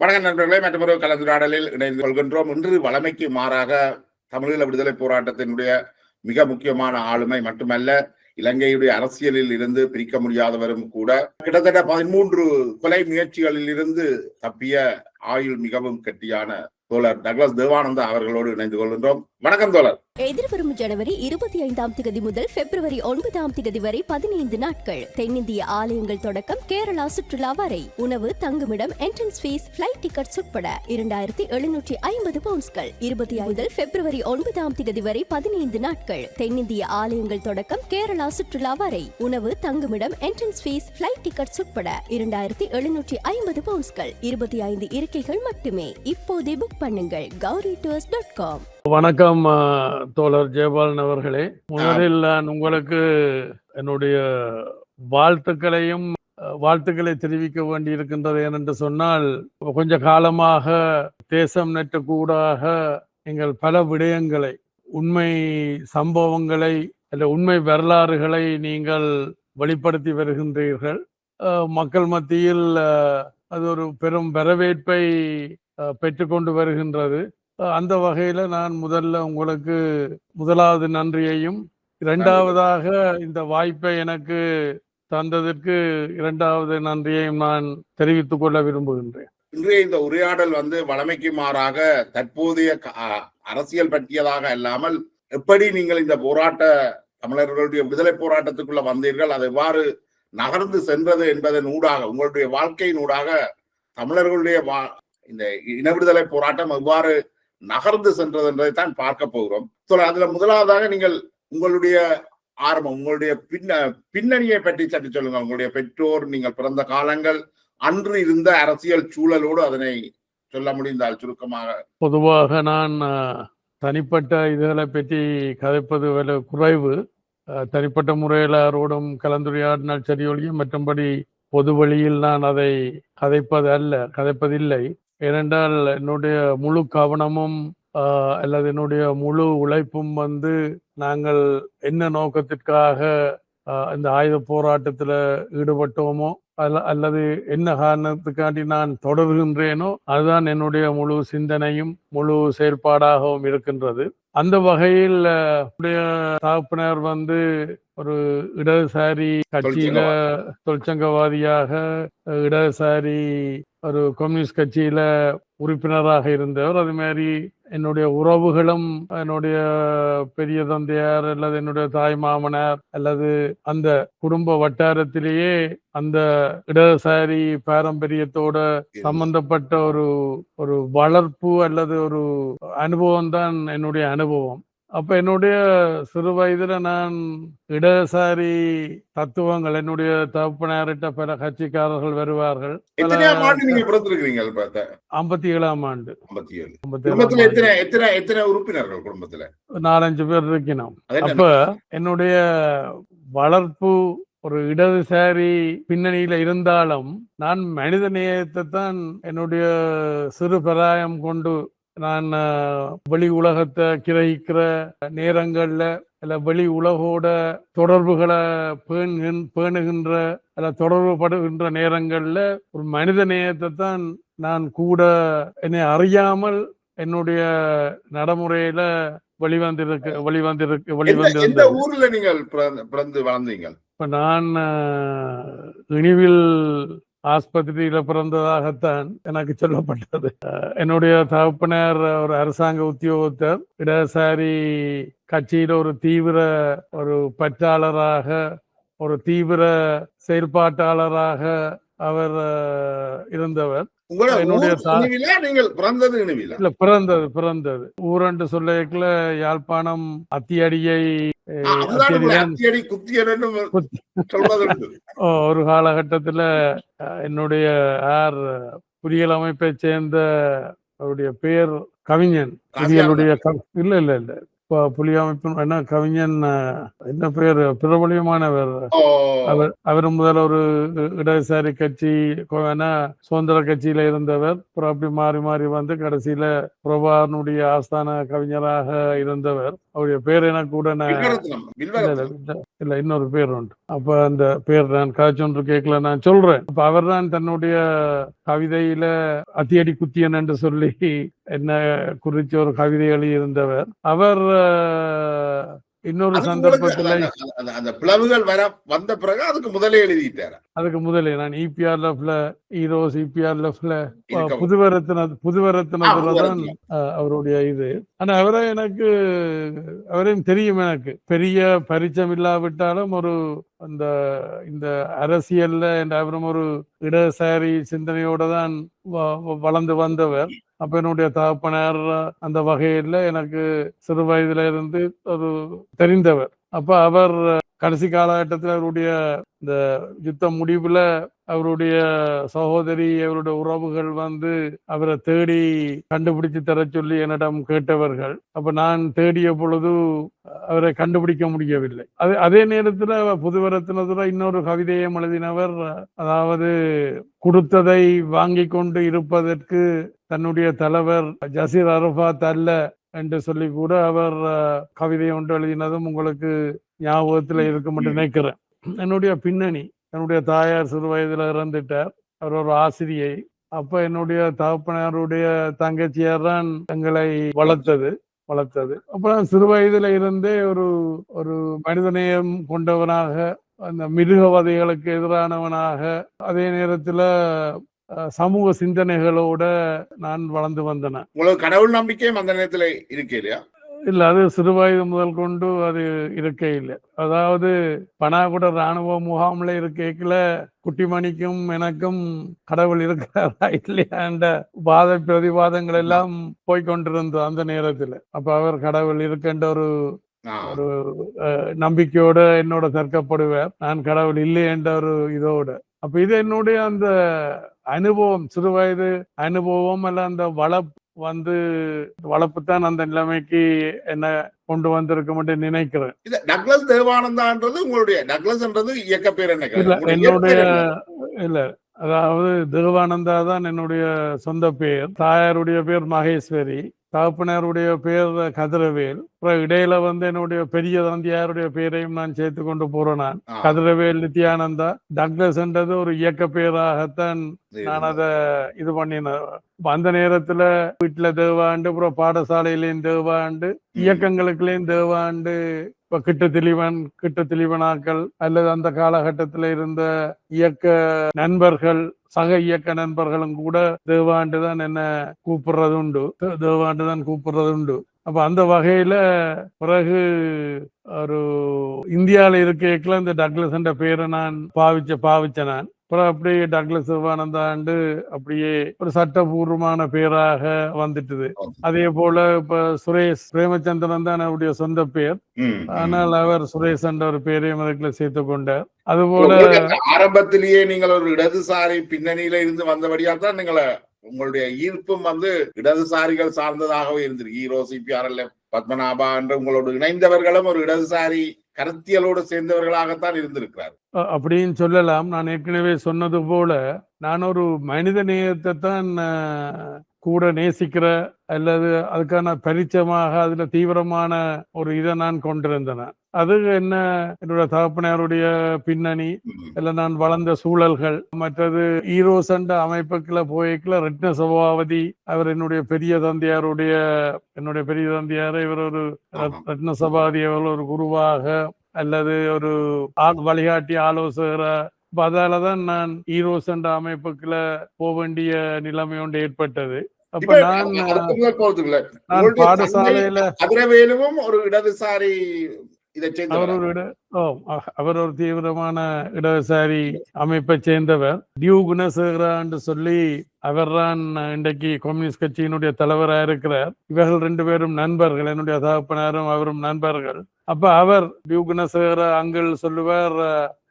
வணக்கம் நண்பர்களே, மற்றொரு கலந்துரையாடலில் இணைந்து கொள்கின்றோம். இன்று வழமைக்கு மாறாக தமிழீழ விடுதலை போராட்டத்தினுடைய மிக முக்கியமான ஆளுமை மட்டுமல்ல, இலங்கையுடைய அரசியலில் இருந்து பிரிக்க முடியாதவரும் கூட, கிட்டத்தட்ட 13 கொலை முயற்சிகளில் இருந்து தப்பிய ஆயுள் மிகவும் கெட்டியான தோழர் டக்ளஸ் தேவானந்தா அவர்களோடு இணைந்து கொள்கின்றோம். வணக்கம் தோழர். எதிர்வரும் ஜனவரி 25ஆம் தேதி முதல் பிப்ரவரி 9ஆம் தேதி வரை 15 நாட்கள் தென்னிந்திய ஆலயங்கள் தொடக்கம் கேரளா சுற்றுலா வரை உணவு, தங்குமிடம், என்ட்ரன்ஸ் ஃபீஸ், பிளைட் டிக்கெட்ஸ் உட்பட 2750 பவுண்ட்ஸ்கள். 25 பிப்ரவரி 9ஆம் தேதி வரை 15 நாட்கள் தென்னிந்திய ஆலயங்கள் தொடக்கம் கேரளா சுற்றுலா வரை உணவு, தங்குமிடம், என்ட்ரன்ஸ் ஃபீஸ், பிளைட் டிக்கெட்ஸ் உட்பட 2750 பவுண்ட்ஸ்கள். 25 இருக்கைகள் மட்டுமே. இப்போதே புக் பண்ணுங்கள் gauritours.com. வணக்கம் தோழர் ஜெயபாலன் அவர்களே. முதலில் நான் உங்களுக்கு என்னுடைய வாழ்த்துக்களை தெரிவிக்க வேண்டி இருக்கின்றது. ஏனென்று சொன்னால், கொஞ்ச காலமாக தேசம் நெட்ட கூடாக நீங்கள் பல விடயங்களை, உண்மை சம்பவங்களை அல்ல உண்மை வரலாறுகளை நீங்கள் வெளிப்படுத்தி வருகின்றீர்கள். மக்கள் மத்தியில் அது ஒரு பெரும் வரவேற்பை பெற்றுக்கொண்டு வருகின்றது. அந்த வகையில நான் முதல்ல உங்களுக்கு முதலாவது நன்றியையும், இரண்டாவதாக இந்த வாய்ப்பை எனக்கு தந்ததற்கு இரண்டாவது நன்றியையும் நான் தெரிவித்துக் கொள்ள விரும்புகின்றேன். இன்றைய இந்த உரையாடல் வழமைக்கு மாறாக தற்போதைய அரசியல் பற்றியதாக அல்லாமல், எப்படி நீங்கள் இந்த தமிழர்களுடைய விடுதலை போராட்டத்துக்குள்ள வந்தீர்கள், அது எவ்வாறு நகர்ந்து சென்றது என்பதன் ஊடாக, உங்களுடைய வாழ்க்கையின் ஊடாக தமிழர்களுடைய இந்த இன விடுதலை போராட்டம் எவ்வாறு நகர்ந்து சென்றது என்பதைத்தான் பார்க்க போகிறோம். அதுல முதலாவதாக நீங்கள் உங்களுடைய ஆரம்பம், உங்களுடைய பின்னணியை பற்றி சற்று சொல்லுங்க. உங்களுடைய பெற்றோர், நீங்கள் பிறந்த காலங்கள், அன்று இருந்த அரசியல் சூழலோடு அதனை சொல்ல முடிந்தால் சுருக்கமாக. பொதுவாக நான் தனிப்பட்ட இதுகளை பற்றி கதைப்பது குறைவு. தனிப்பட்ட முறையில் யாரோடும் கலந்துரையாடினால் சரியொழியும், மற்றபடி பொது வழியில் நான் அதை கதைப்பதில்லை. ஏனென்றால் என்னுடைய முழு கவனமும் அல்லது என்னுடைய முழு உழைப்பும் நாங்கள் என்ன நோக்கத்திற்காக இந்த ஆயுத போராட்டத்தில் ஈடுபட்டோமோ அல்லது என்ன காரணத்துக்காண்டி நான் தொடர்கின்றேனோ அதுதான் என்னுடைய முழு சிந்தனையும் முழு செயற்பாடாகவும் இருக்கின்றது. அந்த வகையில் தகப்பனர் ஒரு இடதுசாரி கட்சியில தொழிற்சங்கவாதியாக, இடதுசாரி ஒரு கம்யூனிஸ்ட் கட்சியில உறுப்பினராக இருந்தவர். அது மாதிரி என்னுடைய உறவுகளும், என்னுடைய பெரிய தந்தையார் அல்லது என்னுடைய தாய் மாமனார் அல்லது அந்த குடும்ப வட்டாரத்திலேயே அந்த இடதுசாரி பாரம்பரியத்தோட சம்பந்தப்பட்ட ஒரு வளர்ப்பு அல்லது ஒரு அனுபவம் தான் என்னுடைய அனுபவம். அப்ப என்னுடைய சிறு வயதுல நான் இடதுசாரி தத்துவங்கள், என்னுடைய தகப்பனாரிட்ட பல கட்சிக்காரர்கள் வருவார்கள். 57ஆம் ஆண்டு. 57 எத்தனை உறுப்பினர்கள் குடும்பத்துல? 4-5 பேர் இருக்கணும். அப்ப என்னுடைய வளர்ப்பு ஒரு இடதுசாரி பின்னணியில இருந்தாலும் நான் மனித நேயத்தை தான் என்னுடைய சிறு பிராயம் கொண்டு நான் வெளி உலகத்தை கிரகிக்கிற நேரங்கள்ல அல்ல வெளி உலகோட தொடர்புகளை பேணுகின்ற அல்ல தொடர்புபடுகின்ற நேரங்கள்ல ஒரு மனித நேயத்தை தான் நான் கூட என்னை அறியாமல் என்னுடைய நடைமுறையில வெளிவந்திருந்த ஊர்ல நீங்கள் பிறந்து வளர்ந்தீங்க? இப்ப நான் இனிவில் ஆஸ்பத்திரியில பிறந்ததாகத்தான் எனக்கு சொல்லப்பட்டது. என்னுடைய தகப்பனர் ஒரு அரசாங்க உத்தியோகத்தர். இடதுசாரி கட்சியில ஒரு தீவிர பற்றாளராக, ஒரு தீவிர செயல்பாட்டாளராக அவர் இருந்தவர். பிறந்தது ஊரண்டு சொல்ல யாழ்ப்பாணம் அத்தியடியை ஒரு காலகட்டத்துல என்னுடைய புலிகள் அமைப்பை சேர்ந்த அவருடைய பெயர் கவிஞன். புலிகளுடைய இல்ல புலி அமைப்பு என்ன கவிஞன் என்ன பெயர் பிரபலியமானவர். அவர் முதல் ஒரு இடதுசாரி கட்சி சுதந்திர கட்சியில இருந்தவர். அப்புறம் அப்படி மாறி கடைசியில பிரபாகரனுடைய ஆஸ்தான கவிஞராக இருந்தவர். அவருடைய பேர் எனக்கு கூட வில்வரத்னம், வில்வரத்னம். இல்ல இன்னொரு பேர் உண்டு. அப்ப அந்த பேர் நான் காய்ச்சொன்று கேட்கல, நான் சொல்றேன். அப்ப அவர் தான் தன்னுடைய கவிதையில அத்தியடி குத்தியன் என்று சொல்லி என்ன குறிச்சு ஒரு கவிதை எழுதியிருந்தவர். அவர் இன்னொரு அதுக்கு சந்தர்ப்பத்துல அந்த பிளவுகள் வந்த பிறகு அதுக்கு முதலே எழுதிட்டாரு. அதுக்கு முதலே நான் இபிஆர் லெஃப்ட்ல ஈரோஸ் இபிஆர் லெஃப்ட்ல புதுவரத்தினதுலதான் அவருடைய இது. ஆனா அவரையும் தெரியும், எனக்கு பெரிய பரிச்சயம் இல்லாவிட்டாலும் ஒரு அந்த இந்த அரசியல்ல அவரும் ஒரு இடதுசாரி சிந்தனையோட தான் வளர்ந்து வந்தவர். அப்ப என்னுடைய தகப்பனார் அந்த வகையில எனக்கு சிறு வயதுல இருந்து ஒரு தெரிந்தவர். அப்ப அவர் கடைசி காலகட்டத்தில் அவருடைய இந்த யுத்த முடிவுல அவருடைய சகோதரி அவருடைய உறவுகள் அவரை தேடி கண்டுபிடிச்சு தர சொல்லி என்னிடம் கேட்டவர்கள். அப்ப நான் தேடிய பொழுது அவரை கண்டுபிடிக்க முடியவில்லை. அதே நேரத்துல புதுவரத்தினதுல இன்னொரு கவிதையை எழுதினவர், அதாவது கொடுத்ததை வாங்கி கொண்டு இருப்பதற்கு தன்னுடைய தலைவர் ஜசீர் அரஃபாத் அல்ல என்று சொல்லி கூட அவர் கவிதை ஒன்று எழுதினதும் உங்களுக்கு ஞாபகத்துல இருக்கும் என்று நினைக்கிறேன். என்னுடைய பின்னணி, என்னுடைய தாயார் சிறு வயதுல இறந்துட்டார். அவர் ஒரு ஆசிரியை. அப்ப என்னுடைய தகப்பனாருடைய தங்கச்சியார் தான் எங்களை வளர்த்தது. அப்ப நான் சிறு வயதுல இருந்தே ஒரு மனிதநேயம் கொண்டவனாக, அந்த மிருகவாதிகளுக்கு எதிரானவனாக, அதே நேரத்துல சமூக சிந்தனைகளோட நான் வளர்ந்து வந்தேன். உங்களுக்கு கடவுள் நம்பிக்கையும் அந்த நேரத்துல இருக்கே இல்லையா? இல்ல, அது சிறு வயது முதல் கொண்டு அது இருக்கே இல்லை. அதாவது பனாகுட ராணுவ முகாம்ல இருக்கைக்குள்ள குட்டிமணிக்கும் எனக்கும் கடவுள் இருக்கிறாரா இல்லையாண்ட வாத பிரதிவாதங்கள் எல்லாம் போய்கொண்டிருந்தோம் அந்த நேரத்துல. அப்ப அவர் கடவுள் இருக்கின்ற ஒரு நம்பிக்கையோட என்னோட தற்கப்படுவார், நான் கடவுள் இல்லை என்ற ஒரு இதோட. அப்ப இது என்னுடைய அந்த அனுபவம், சிறு வயது அனுபவம் அல்ல, அந்த வளர்ப்பு தான் அந்த நிலைமைக்கு என்ன கொண்டு வந்திருக்கும் என்று நினைக்கிறேன். டக்ளஸ் தேவானந்தான்றது உங்களுடைய டக்ளஸ்ன்றது இயக்க பேர் என்ன? என்னுடைய இல்ல, அதாவது தேவானந்தா தான் என்னுடைய சொந்த பேர். தாயாருடைய பேர் மகேஸ்வரி, தகப்பனாருடைய பேர் கதிரவேல். இடையில என்னுடைய பெரிய தந்தையாருடைய பேரையும் நான் சேர்த்து கொண்டு போறேன். நான் கதிரவேல் நித்யானந்தா. டக்ளஸ் என்றது ஒரு இயக்க பேராகத்தான் நான் அதை இது பண்ணினேன். அந்த நேரத்துல வீட்டுல தேவாண்டு, அப்புறம் பாடசாலையிலையும் தேவாண்டு, இயக்கங்களுக்குள்ளேயும் தேவாண்டு. இப்ப கிட்ட தெளிவனாக்கள் அல்லது அந்த காலகட்டத்துல இருந்த இயக்க நண்பர்கள், சக இயக்க நண்பர்களும் கூட தேவாண்டு தான் என்ன கூப்பிடுறது உண்டு. அப்ப அந்த வகையில பிறகு ஒரு இந்தியாவில இருக்கைக்குள்ள இந்த டக்ளஸ் என்ற பேரை நான் பாவிச்சேன் நான். அப்புறம் அப்படியே டக்ளஸ் சிவானந்தாண்டு அப்படியே ஒரு சட்டபூர்வமான பேராக வந்துட்டுது. அதே போல இப்ப சுரேஷ் பிரேமச்சந்திரன் தான் அவருடைய சொந்த பேர். ஆனால் அவர் சுரேஷ் என்ற ஒரு பேரையும் அதுக்குள்ள சேர்த்து கொண்டார். அதுபோல ஆரம்பத்திலேயே நீங்கள் ஒரு இடதுசாரி பின்னணியில இருந்து வந்தபடியால் தான் உங்களுடைய ஈர்ப்பும் இடதுசாரிகள் சார்ந்ததாகவே இருந்திருக்கு. ஈரோ, சிபிஆர்எல்எஃப், பத்மநாபா என்று உங்களோடு இணைந்தவர்களும் ஒரு இடதுசாரி கருத்தியலோடு சேர்ந்தவர்களாகத்தான் இருந்திருக்கிறார் அப்படின்னு சொல்லலாம். நான் ஏற்கனவே சொன்னது போல நான் ஒரு மனித நேயத்தை தான் கூட நேசிக்கிற அல்லது அதுக்கான பரிச்சயமாக அதுல தீவிரமான ஒரு இதை நான் கொண்டிருந்தேன். அது என்ன, என்னோட தகப்பனாருடைய பின்னணி, இல்ல நான் வளர்ந்த சூழல்கள், மற்றது ஈரோஸ் என்ற அமைப்புக்குள்ள போய்க்குள்ள ரத்ன சபாபதி அவர் என்னுடைய பெரிய தந்தையாரை இவர் ஒரு ரத்ன சபாபதி அவர் ஒரு குருவாக அல்லது ஒரு வழிகாட்டி ஆலோசகர. அதாலதான் நான் ஈரோஸ் என்ற அமைப்புக்குள்ள போக வேண்டிய நிலைமை ஒன்று ஏற்பட்டது. அப்ப நான் பாடசாலையில கதிரவேலுவும் ஒரு இடதுசாரி அவர் ஒரு தீவிரமான இடதுசாரி அமைப்பை சேர்ந்தவர். டியூ குணசேகரா என்று சொல்லி அவர் தான் இன்றைக்கு கம்யூனிஸ்ட் கட்சியினுடைய தலைவராக இருக்கிறார். இவர்கள் 2 பேரும் நண்பர்கள், என்னுடைய தகப்பனாரும் அவரும் நண்பர்கள். அப்ப அவர் டியூ குணசேகரா அங்கிள் சொல்லுவார்,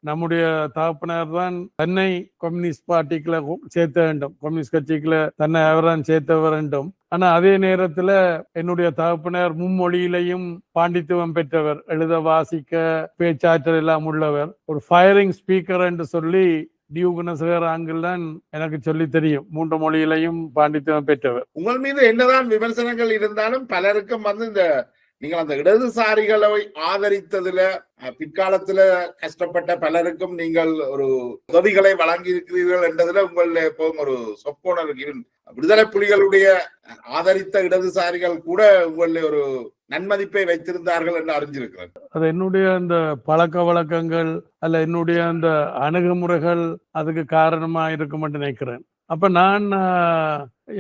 நம்முடைய தகப்பனார் தான் தன்னை கம்யூனிஸ்ட் பார்ட்டிக்குள்ள சேர்த்த வேண்டும், கம்யூனிஸ்ட் கட்சிக்குள்ள தன்னை அவர்தான் சேர்த்த வேண்டும். ஆனா அதே நேரத்துல என்னுடைய தகப்பனார் மும்மொழியிலையும் பாண்டித்துவம் பெற்றவர், எழுத வாசிக்க பேச்சாற்றல் எல்லாம் உள்ளவர், ஒரு ஃபயரிங் ஸ்பீக்கர் என்று சொல்லி டியூ குணசேகர் ஆங்கிள் தான் எனக்கு சொல்லி தெரியும். 3 மொழியிலையும் பாண்டித்துவம் பெற்றவர். உங்கள் மீது என்னதான் விமர்சனங்கள் இருந்தாலும் பலருக்கும் இந்த நீங்கள் அந்த இடதுசாரிகளை ஆதரித்ததுல பிற்காலத்துல கஷ்டப்பட்ட பலருக்கும் நீங்கள் ஒரு உதவிகளை வழங்கி இருக்கிறீர்கள் என்றதுல உங்கள எப்பவும் ஒரு சொப்போனர் விடுதலை புலிகளுடைய ஆதரித்த இடதுசாரிகள் கூட உங்கள ஒரு நன்மதிப்பை வைத்திருந்தார்கள் என்று அறிஞ்சிருக்கிறது. அது என்னுடைய அந்த பழக்க வழக்கங்கள் அல்ல என்னுடைய அந்த அணுகுமுறைகள் அதுக்கு காரணமா இருக்கும் என்று நினைக்கிறேன். அப்ப நான்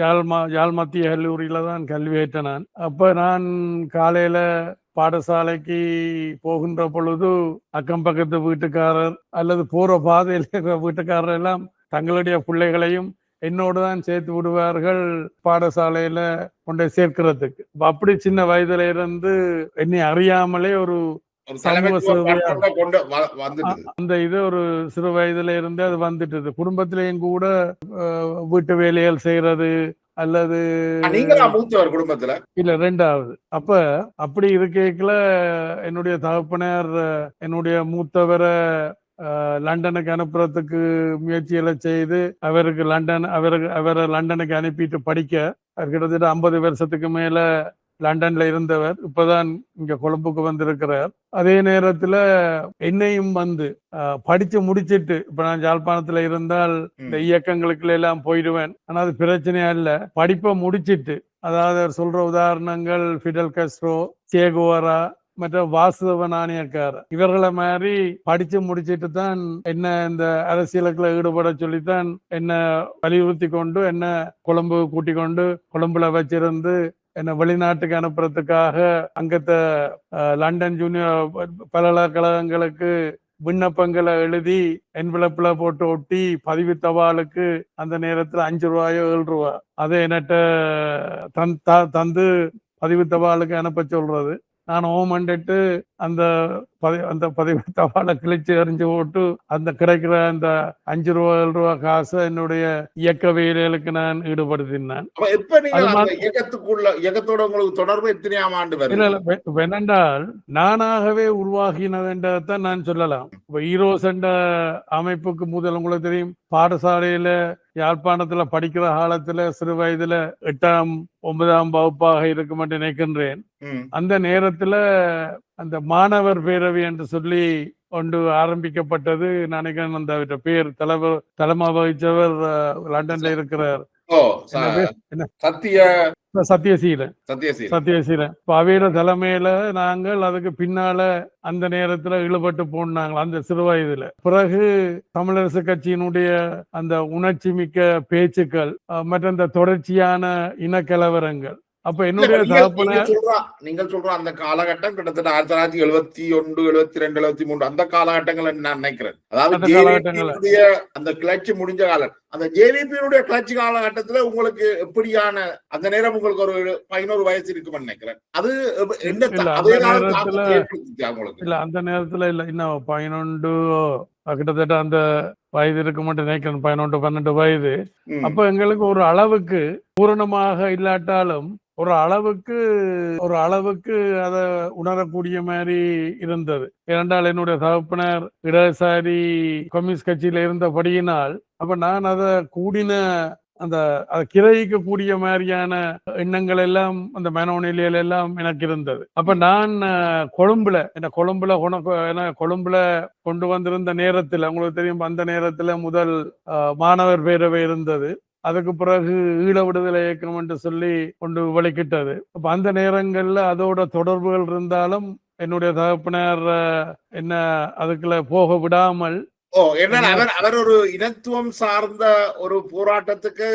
யாழ் மத்திய கல்லூரியில தான் கல்வி ஏற்றேன். நான் அப்ப நான் காலையில பாடசாலைக்கு போகின்ற பொழுது அக்கம் பக்கத்து வீட்டுக்காரர் அல்லது போற பாதையில் இருக்கிற வீட்டுக்காரர் எல்லாம் தங்களுடைய பிள்ளைகளையும் என்னோடு தான் சேர்த்து விடுவார்கள் பாடசாலையில கொண்டு சேர்க்கிறதுக்கு. அப்படி சின்ன வயதுல இருந்து என்னை அறியாமலே ஒரு சமூக சேவையா அந்த இது ஒரு சிறு வயதுல இருந்து அது வந்துட்டது. குடும்பத்திலையும் கூட வீட்டு வேலைகள் செய்யறது அல்லது குடும்பத்துல இல்ல ரெண்டாவது. அப்ப அப்படி இருக்கைக்குள்ள என்னுடைய தகப்பனார் என்னுடைய மூத்தவரை லண்டனுக்கு அனுப்புறதுக்கு முயற்சிகளை செய்து அவரை லண்டனுக்கு அனுப்பிட்டு படிக்க கிட்டத்தட்ட 50 வருஷத்துக்கு மேல லண்டன்ல இருந்தவர். இப்பதான் இங்க கொழும்புக்கு வந்திருக்கிறார். அதே நேரத்துல என்னையும் வந்து படிச்சு முடிச்சிட்டு இப்ப நான் யாழ்ப்பாணத்துல இருந்தால் இந்த இயக்கங்களுக்கு எல்லாம் போயிடுவேன். ஆனா அது பிரச்சனையா இல்ல. படிப்பை முடிச்சிட்டு, அதாவது சொல்ற உதாரணங்கள் ஃபிடல் காஸ்ட்ரோ, சே குவேரா மற்ற வாசுதேவ நாணயக்காரர் இவர்களை மாதிரி படிச்சு முடிச்சிட்டு தான் என்ன இந்த அரசியலுக்குள்ள ஈடுபட சொல்லித்தான் என்ன வலியுறுத்தி கொண்டு என்ன கொழும்பு கூட்டி கொண்டு கொழும்புல வச்சிருந்து என்ன வெளிநாட்டுக்கு அனுப்புறதுக்காக அங்கத்த லண்டன் ஜூனியர் பல்கலைக்கழகங்களுக்கு விண்ணப்பங்களை எழுதி என்வலப்ல போட்டு ஒட்டி பதிவு தபாலுக்கு அந்த நேரத்துல 5 ரூபாயோ 7 ரூபா அதை என்கிட்ட தந்து பதிவு தபாலுக்கு அனுப்ப சொல்றது. நான் ஓமண்டுட்டு அந்த பதிவு தபாலை கிழிச்சு எறிஞ்சு போட்டு அந்த கிடைக்கிற அந்த 5 ரூபா 7 ரூபா காசை என்னுடைய இயக்க வேலைகளுக்கு நான் ஈடுபடுத்தினேன். இயக்கத்தோட உங்களுக்கு தொடர்பு எத்தனையாம் ஆண்டு வெனண்டால் நானாகவே உருவாகினதுன்றதான் நான் சொல்லலாம். இப்ப ஈரோஸ் என்ற அமைப்புக்கு முதல் உங்களுக்கு தெரியும், பாடசாலையில யாழ்ப்பாணத்துல படிக்கிற காலத்துல சிறு வயதுல 8ஆம் 9ஆம் வகுப்பாக இருக்கும் என்று நினைக்கின்றேன். அந்த நேரத்துல அந்த மாணவர் பேரவை என்று சொல்லி ஒன்று ஆரம்பிக்கப்பட்டது. நினைக்கிறேன் அந்த பேர் தலைமை வகிச்சவர் லண்டன்ல இருக்கிறார், சத்யசீலன். அவையில தலைமையில நாங்கள் அதுக்கு பின்னால அந்த நேரத்துல ஈடுபட்டு போனாங்க அந்த சிறு வயதுல. பிறகு தமிழரசு கட்சியினுடைய அந்த உணர்ச்சி மிக்க பேச்சுக்கள் மற்றும் அந்த தொடர்ச்சியான இனக்கலவரங்கள். அப்ப என்னுடைய நீங்கள் சொல்ற அந்த காலகட்டம் கிட்டத்தட்ட 1971, 72, 73 அந்த காலகட்டங்கள் நான் நினைக்கிறேன். அதாவது அந்த கிளர்ச்சி முடிஞ்ச காலம், அந்த ஜேவிபியினுடைய கிளர்ச்சி காலகட்டத்துல உங்களுக்கு எப்படியான அந்த நேரம் உங்களுக்கு ஒரு 11 வயசு இருக்குன்னு நினைக்கிறேன். அது இல்ல அந்த நேரத்துல இல்ல இன்னும் 11 கிட்டத்தட்ட அந்த வயது இருக்க மட்டும் நினைக்கிறேன், 11, 12 வயது. அப்ப எங்களுக்கு ஒரு அளவுக்கு பூரணமாக இல்லாட்டாலும் ஒரு அளவுக்கு அதை உணரக்கூடிய மாதிரி இருந்தது. இரண்டால் என்னுடைய தகப்பனர் இடதுசாரி கம்யூனிஸ்ட் கட்சியில இருந்தபடியினால் அப்ப நான் அதை கூடின அந்த கிரகிக்க கூடிய மாதிரியான எண்ணங்கள் எல்லாம் அந்த மனோநிலையில எல்லாம் எனக்கு இருந்தது. அப்ப நான் கொழும்புல கொண்டு வந்திருந்த நேரத்தில் உங்களுக்கு தெரியும், அந்த நேரத்துல முதல் மாணவர் பேரவை இருந்தது. அதுக்கு பிறகு ஈழ விடுதலை இயக்கம் என்று சொல்லி கொண்டு விளக்கிட்டது. அப்ப அந்த நேரங்கள்ல அதோட தொடர்புகள் இருந்தாலும் என்னுடைய தகப்பனர் என்ன அதுக்குள்ள போக விடாமல் அவர் ஒரு இனத்துவம் சார்ந்த ஒரு போராட்டத்துக்கு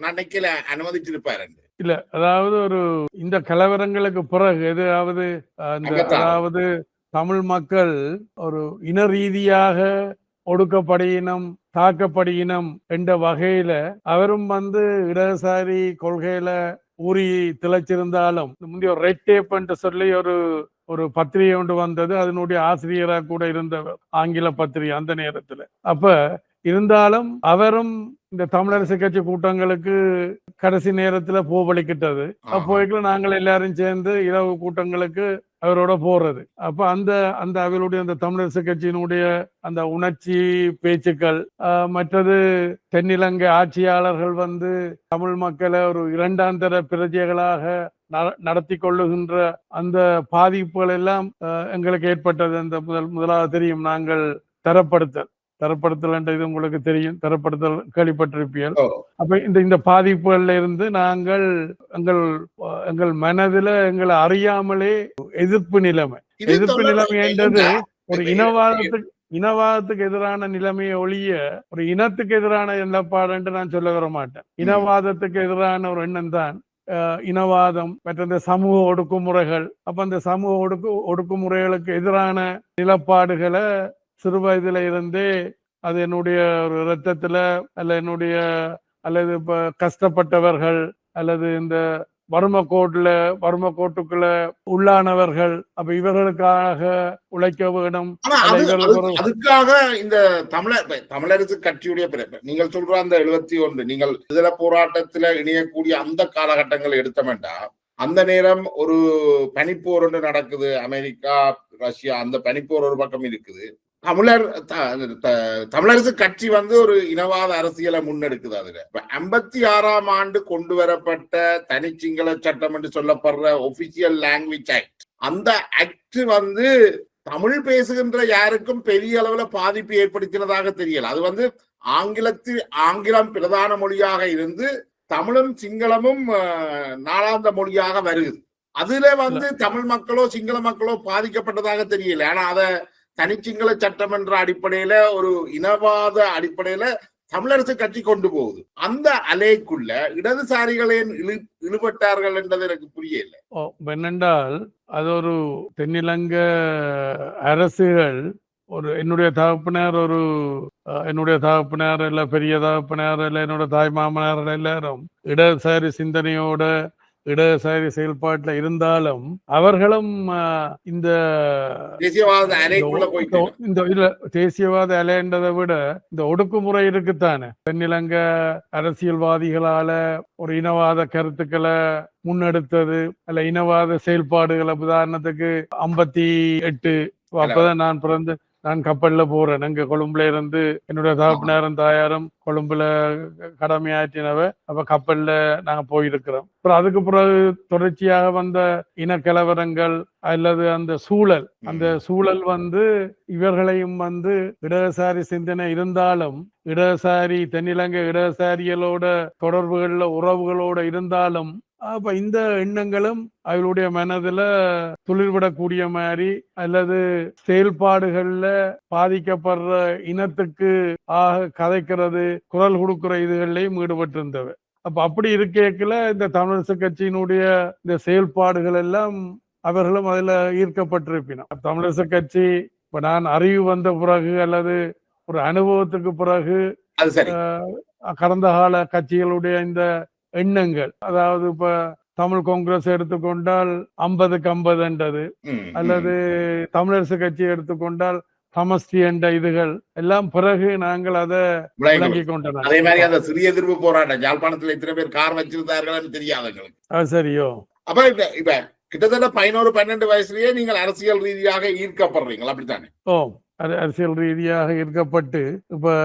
நினைக்கல அனுமதிச்சிருப்பாரு. இல்ல, அதாவது ஒரு இந்த கலவரங்களுக்கு பிறகு அதாவது தமிழ் மக்கள் ஒரு இன ரீதியாக ஒடுக்கப்படியினம் தாக்கப்படியினம் என்ற வகையில அவரும் இடதுசாரி கொள்கையில ஊறி திளைச்சிருந்தாலும் முந்தைய ரெட் டேப் என்று சொல்லி ஒரு பத்திரிகை ஒன்று வந்தது. அதனுடைய ஆசிரியராக கூட இருந்தவர், ஆங்கில பத்திரிகை அந்த நேரத்துல. அப்ப இருந்தாலும் அவரும் இந்த தமிழரசு கட்சி கூட்டங்களுக்கு கடைசி நேரத்துல போவளிக்கிட்டது. அப்போதைக்குள்ள நாங்கள் எல்லாரும் சேர்ந்து இரவு கூட்டங்களுக்கு அவரோட போறது. அப்ப அந்த அவருடைய அந்த தமிழரசு கட்சியினுடைய அந்த உணர்ச்சி பேச்சுக்கள், மற்றது தென்னிலங்கை ஆட்சியாளர்கள் தமிழ் மக்களை ஒரு இரண்டாந்தர பிரஜைகளாக நடத்தி கொள்ளுகின்ற அந்த பாதிப்புகள் எல்லாம் எங்களுக்கு ஏற்பட்டது. அந்த முதலாவது தெரியும், நாங்கள் தரப்படுத்தல் என்ற இது உங்களுக்கு தெரியும், தரப்படுத்தல் கேள்விப்பட்டிருப்பீர்கள். அப்ப இந்த பாதிப்புகள்ல இருந்து நாங்கள் எங்கள் மனதில எங்களை அறியாமலே எதிர்ப்பு நிலைமை என்றது ஒரு இனவாதத்துக்கு எதிரான நிலைமையை ஒழிய ஒரு இனத்துக்கு எதிரான நிலப்பாடு என்று நான் சொல்ல வர மாட்டேன். இனவாதத்துக்கு எதிரான ஒரு எண்ணம் தான் இனவாதம். மற்ற இந்த சமூக ஒடுக்குமுறைகள், அப்ப அந்த சமூக ஒடுக்குமுறைகளுக்கு எதிரான நிலப்பாடுகளை சிறு வயதுல இருந்தே அது என்னுடைய ஒரு இரத்தத்துல அல்லது இப்ப கஷ்டப்பட்டவர்கள் அல்லது இந்த வறுமை கோட்டுக்குள்ள உள்ளானவர்கள், அப்ப இவர்களுக்காக உழைக்க வேண்டும். அதுக்காக இந்த தமிழரசு கட்சியுடைய நீங்கள் சொல்ற அந்த 71 நீங்கள் விடுதலை போராட்டத்துல இணையக்கூடிய அந்த காலகட்டங்கள் எடுத்த வேண்டாம். அந்த நேரம் ஒரு பனிப்போர் ஒன்று நடக்குது, அமெரிக்கா ரஷ்யா, அந்த பனிப்போர் ஒரு பக்கம் இருக்குது. தமிழரசு கட்சி ஒரு இனவாத அரசியலை முன்னெடுக்குது. அதுல 56ஆம் ஆண்டு கொண்டு வரப்பட்ட தனிச்சிங்கள சட்டம் என்று சொல்லப்படுற ஒபிஷியல் லாங்குவேஜ் ஆக்ட், அந்த ஆக்ட் தமிழ் பேசுகின்ற யாருக்கும் பெரிய அளவுல பாதிப்பு ஏற்படுத்தினதாக தெரியல. அது ஆங்கிலம் பிரதான மொழியாக இருந்து தமிழும் சிங்களமும் நாளாந்த மொழியாக வருகிறது. அதுல தமிழ் மக்களோ சிங்கள மக்களோ பாதிக்கப்பட்டதாக தெரியல. ஆனா அத தனிச்சிங்கள சட்டம் என்ற அடிப்படையில ஒரு இனவாத அடிப்படையில தமிழரசு கட்சி கொண்டு போகுது. அந்த அலைக்குள்ள இடதுசாரிகளே இழுபட்டார்கள் என்றது எனக்கு புரியல. என்னென்றால் அது ஒரு தென்னிலங்க அரசுகள் என்னுடைய தகப்பனார் இல்ல பெரிய தகப்பனார் இல்ல என்னோட தாய் மாமனார் எல்லாரும் இடதுசாரி சிந்தனையோட இடதுசாரி செயல்பாட்டுல இருந்தாலும் அவர்களும் இந்த தேசியவாத அலைன்றதை விட இந்த ஒடுக்குமுறை இருக்குத்தானே, தென்னிலங்க அரசியல்வாதிகளால ஒரு இனவாத கருத்துக்களை முன்னெடுத்தது அல்ல இனவாத செயல்பாடுகளை. உதாரணத்துக்கு 58 அப்பதான் நான் கப்பல்ல போறேன். அங்க கொழும்புல இருந்து என்னுடைய தகப்பனாரும் தாயாரும் கொழும்புல கடமையாற்றினவ. அப்ப கப்பல்ல நாங்க போயிருக்கிறோம். அப்புறம் அதுக்கு பிறகு தொடர்ச்சியாக வந்த இனக்கலவரங்கள் அல்லது அந்த சூழல் இவர்களையும் இடதுசாரி சிந்தனை இருந்தாலும் தென்னிலங்கை இடதுசாரிகளோட தொடர்புகள்ல உறவுகளோட இருந்தாலும் அப்ப இந்த எண்ணங்களும் அவளுடைய மனதுல துளிர்விடக்கூடிய மாதிரி அல்லது செயல்பாடுகள்ல பாதிக்கப்படுற இனத்துக்கு கதைக்கிறது, குரல் கொடுக்கிற இதுகள்லையும் ஈடுபட்டிருந்தவ. அப்படி இருக்கேக்குல இந்த தமிழரசு கட்சியினுடைய இந்த செயல்பாடுகள் எல்லாம் அவர்களும் அதுல ஈர்க்கப்பட்டிருப்பினோம். தமிழரசு கட்சி இப்ப நான் அறிவு வந்த பிறகு அல்லது ஒரு அனுபவத்துக்கு பிறகு கடந்த கால கட்சிகளுடைய இந்த எண்ணங்கள், அதாவது இப்ப தமிழ் காங்கிரஸ் எடுத்துக்கொண்டால் 50க்கு 50 என்றது, அல்லது தமிழரசு கட்சி எடுத்துக்கொண்டால் சமஸ்டி என்ற இதுகள் எல்லாம் பிறகு நாங்கள் அதை விளங்கி கொண்டோம். அதே மாதிரி அந்த சிறிய எதிர்ப்பு போராட்டம் யாழ்ப்பாணத்துல இத்தனை பேர் கார் வச்சிருந்தார்கள் தெரியாதவங்களுக்கு. அது சரியோ. அப்ப இப்ப கிட்டத்தட்ட 11-12 வயசுலயே நீங்கள் அரசியல் ரீதியாக ஈர்க்கப்படுறீங்களா? அப்படித்தானே? அரசியல் ரீதியாக ஈர்க்கப்பட்டு இப்ப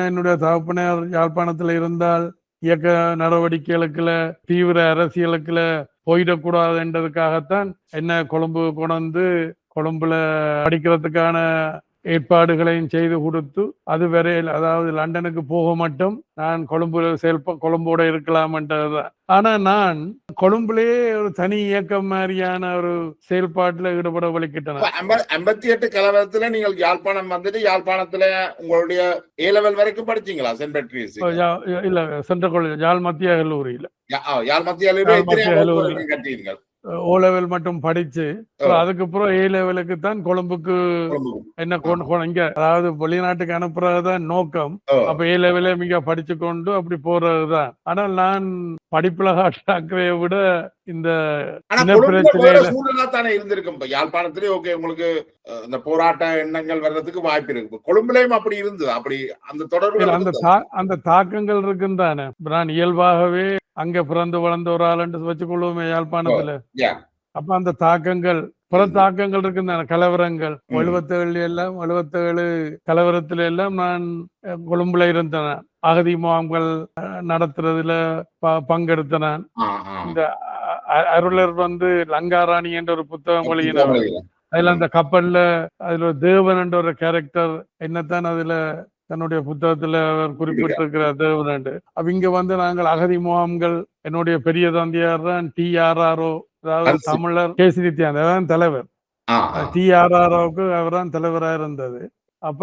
என்னுடைய தகப்பனார் யாழ்ப்பாணத்துல இருந்தால் இயக்க நடவடிக்கைகளுக்குள்ள தீவிர அரசியலுக்குள்ள போயிடக்கூடாதுன்றதுக்காகத்தான் என்ன கொழும்பு கொழும்புல படிக்கிறதுக்கான ஏற்பாடுகளையும் செய்து கொடுத்து அது வரையில், அதாவது லண்டனுக்கு போக மட்டும் நான் கொழும்போட இருக்கலாம்ன்றதுதான். ஆனா நான் கொழும்புலேயே ஒரு தனி இயக்கம் மாதிரியான ஒரு செயல்பாட்டுல ஈடுபட வலிக்கிட்டேன். 58 கலவரத்துல நீங்கள் யாழ்ப்பாணம் யாழ்ப்பாணத்துல உங்களுடைய A level வரைக்கும் படிச்சீங்களா? சென்ட் பேட்ரிஸ் இல்ல, சென்ட்ரல் காலேஜ் யாழ் மத்திய கல்லூரியில. யாழ் மத்திய கல்லூரி கட்டீர்கள். O level மட்டும் படிச்சு அதுக்கப்புறம் A levelக்கு தான் கொழும்புக்கு இங்க, அதாவது வெளிநாட்டுக்கு அனுப்புறதுதான் நோக்கம். அப்ப A level மிக படிச்சு கொண்டு அப்படி போறதுதான். ஆனால் நான் படிப்புல காட்டுறதைய விட இந்த தானே இருந்திருக்கும். யாழ்ப்பாணத்திலே ஓகே, உங்களுக்கு இந்த போராட்ட எண்ணங்கள் வர்றதுக்கு வாய்ப்பு இருக்கு. கொழும்புலையும் அப்படி இருந்தது. அப்படி அந்த தொடர்பு அந்த தாக்கங்கள் இருக்குன்னு நான் இயல்பாகவே அங்க பிறந்து வளர்ந்த ஒரு ஆள் வச்சுக்கொள்ளுவோமே யாழ்ப்பாணத்துல. அப்ப அந்த தாக்கங்கள் பல தாக்கங்கள் இருக்கு. கலவரங்கள் 77 கலவரத்துல எல்லாம் நான் கொழும்புல இருந்தேன். அகதி முகாம்கள் நடத்துறதுல பங்கெடுத்தேன். இந்த அருளர் வந்து லங்காராணி என்ற ஒரு புத்தகம் வெளியினார். தமிழ்ல. அதுல அந்த கப்பல்ல அதுல ஒரு தேவன் என்ற ஒரு கேரக்டர் என்னத்தான் அதுல தன்னுடைய புத்தகத்துல அவர் குறிப்பிட்டிருக்கிறார் தேவன். அப்ப இங்க வந்து நாங்கள் அகதி முகாம்கள் என்னுடைய பெரிய தந்தையார் தான் TRRO, அதாவது கன்சி. தமிழர் கேசிரித்தியான் தான் தலைவர். ஆ, ஆ. TRROவுக்கு அவர் தான் தலைவராக இருந்தது. அப்ப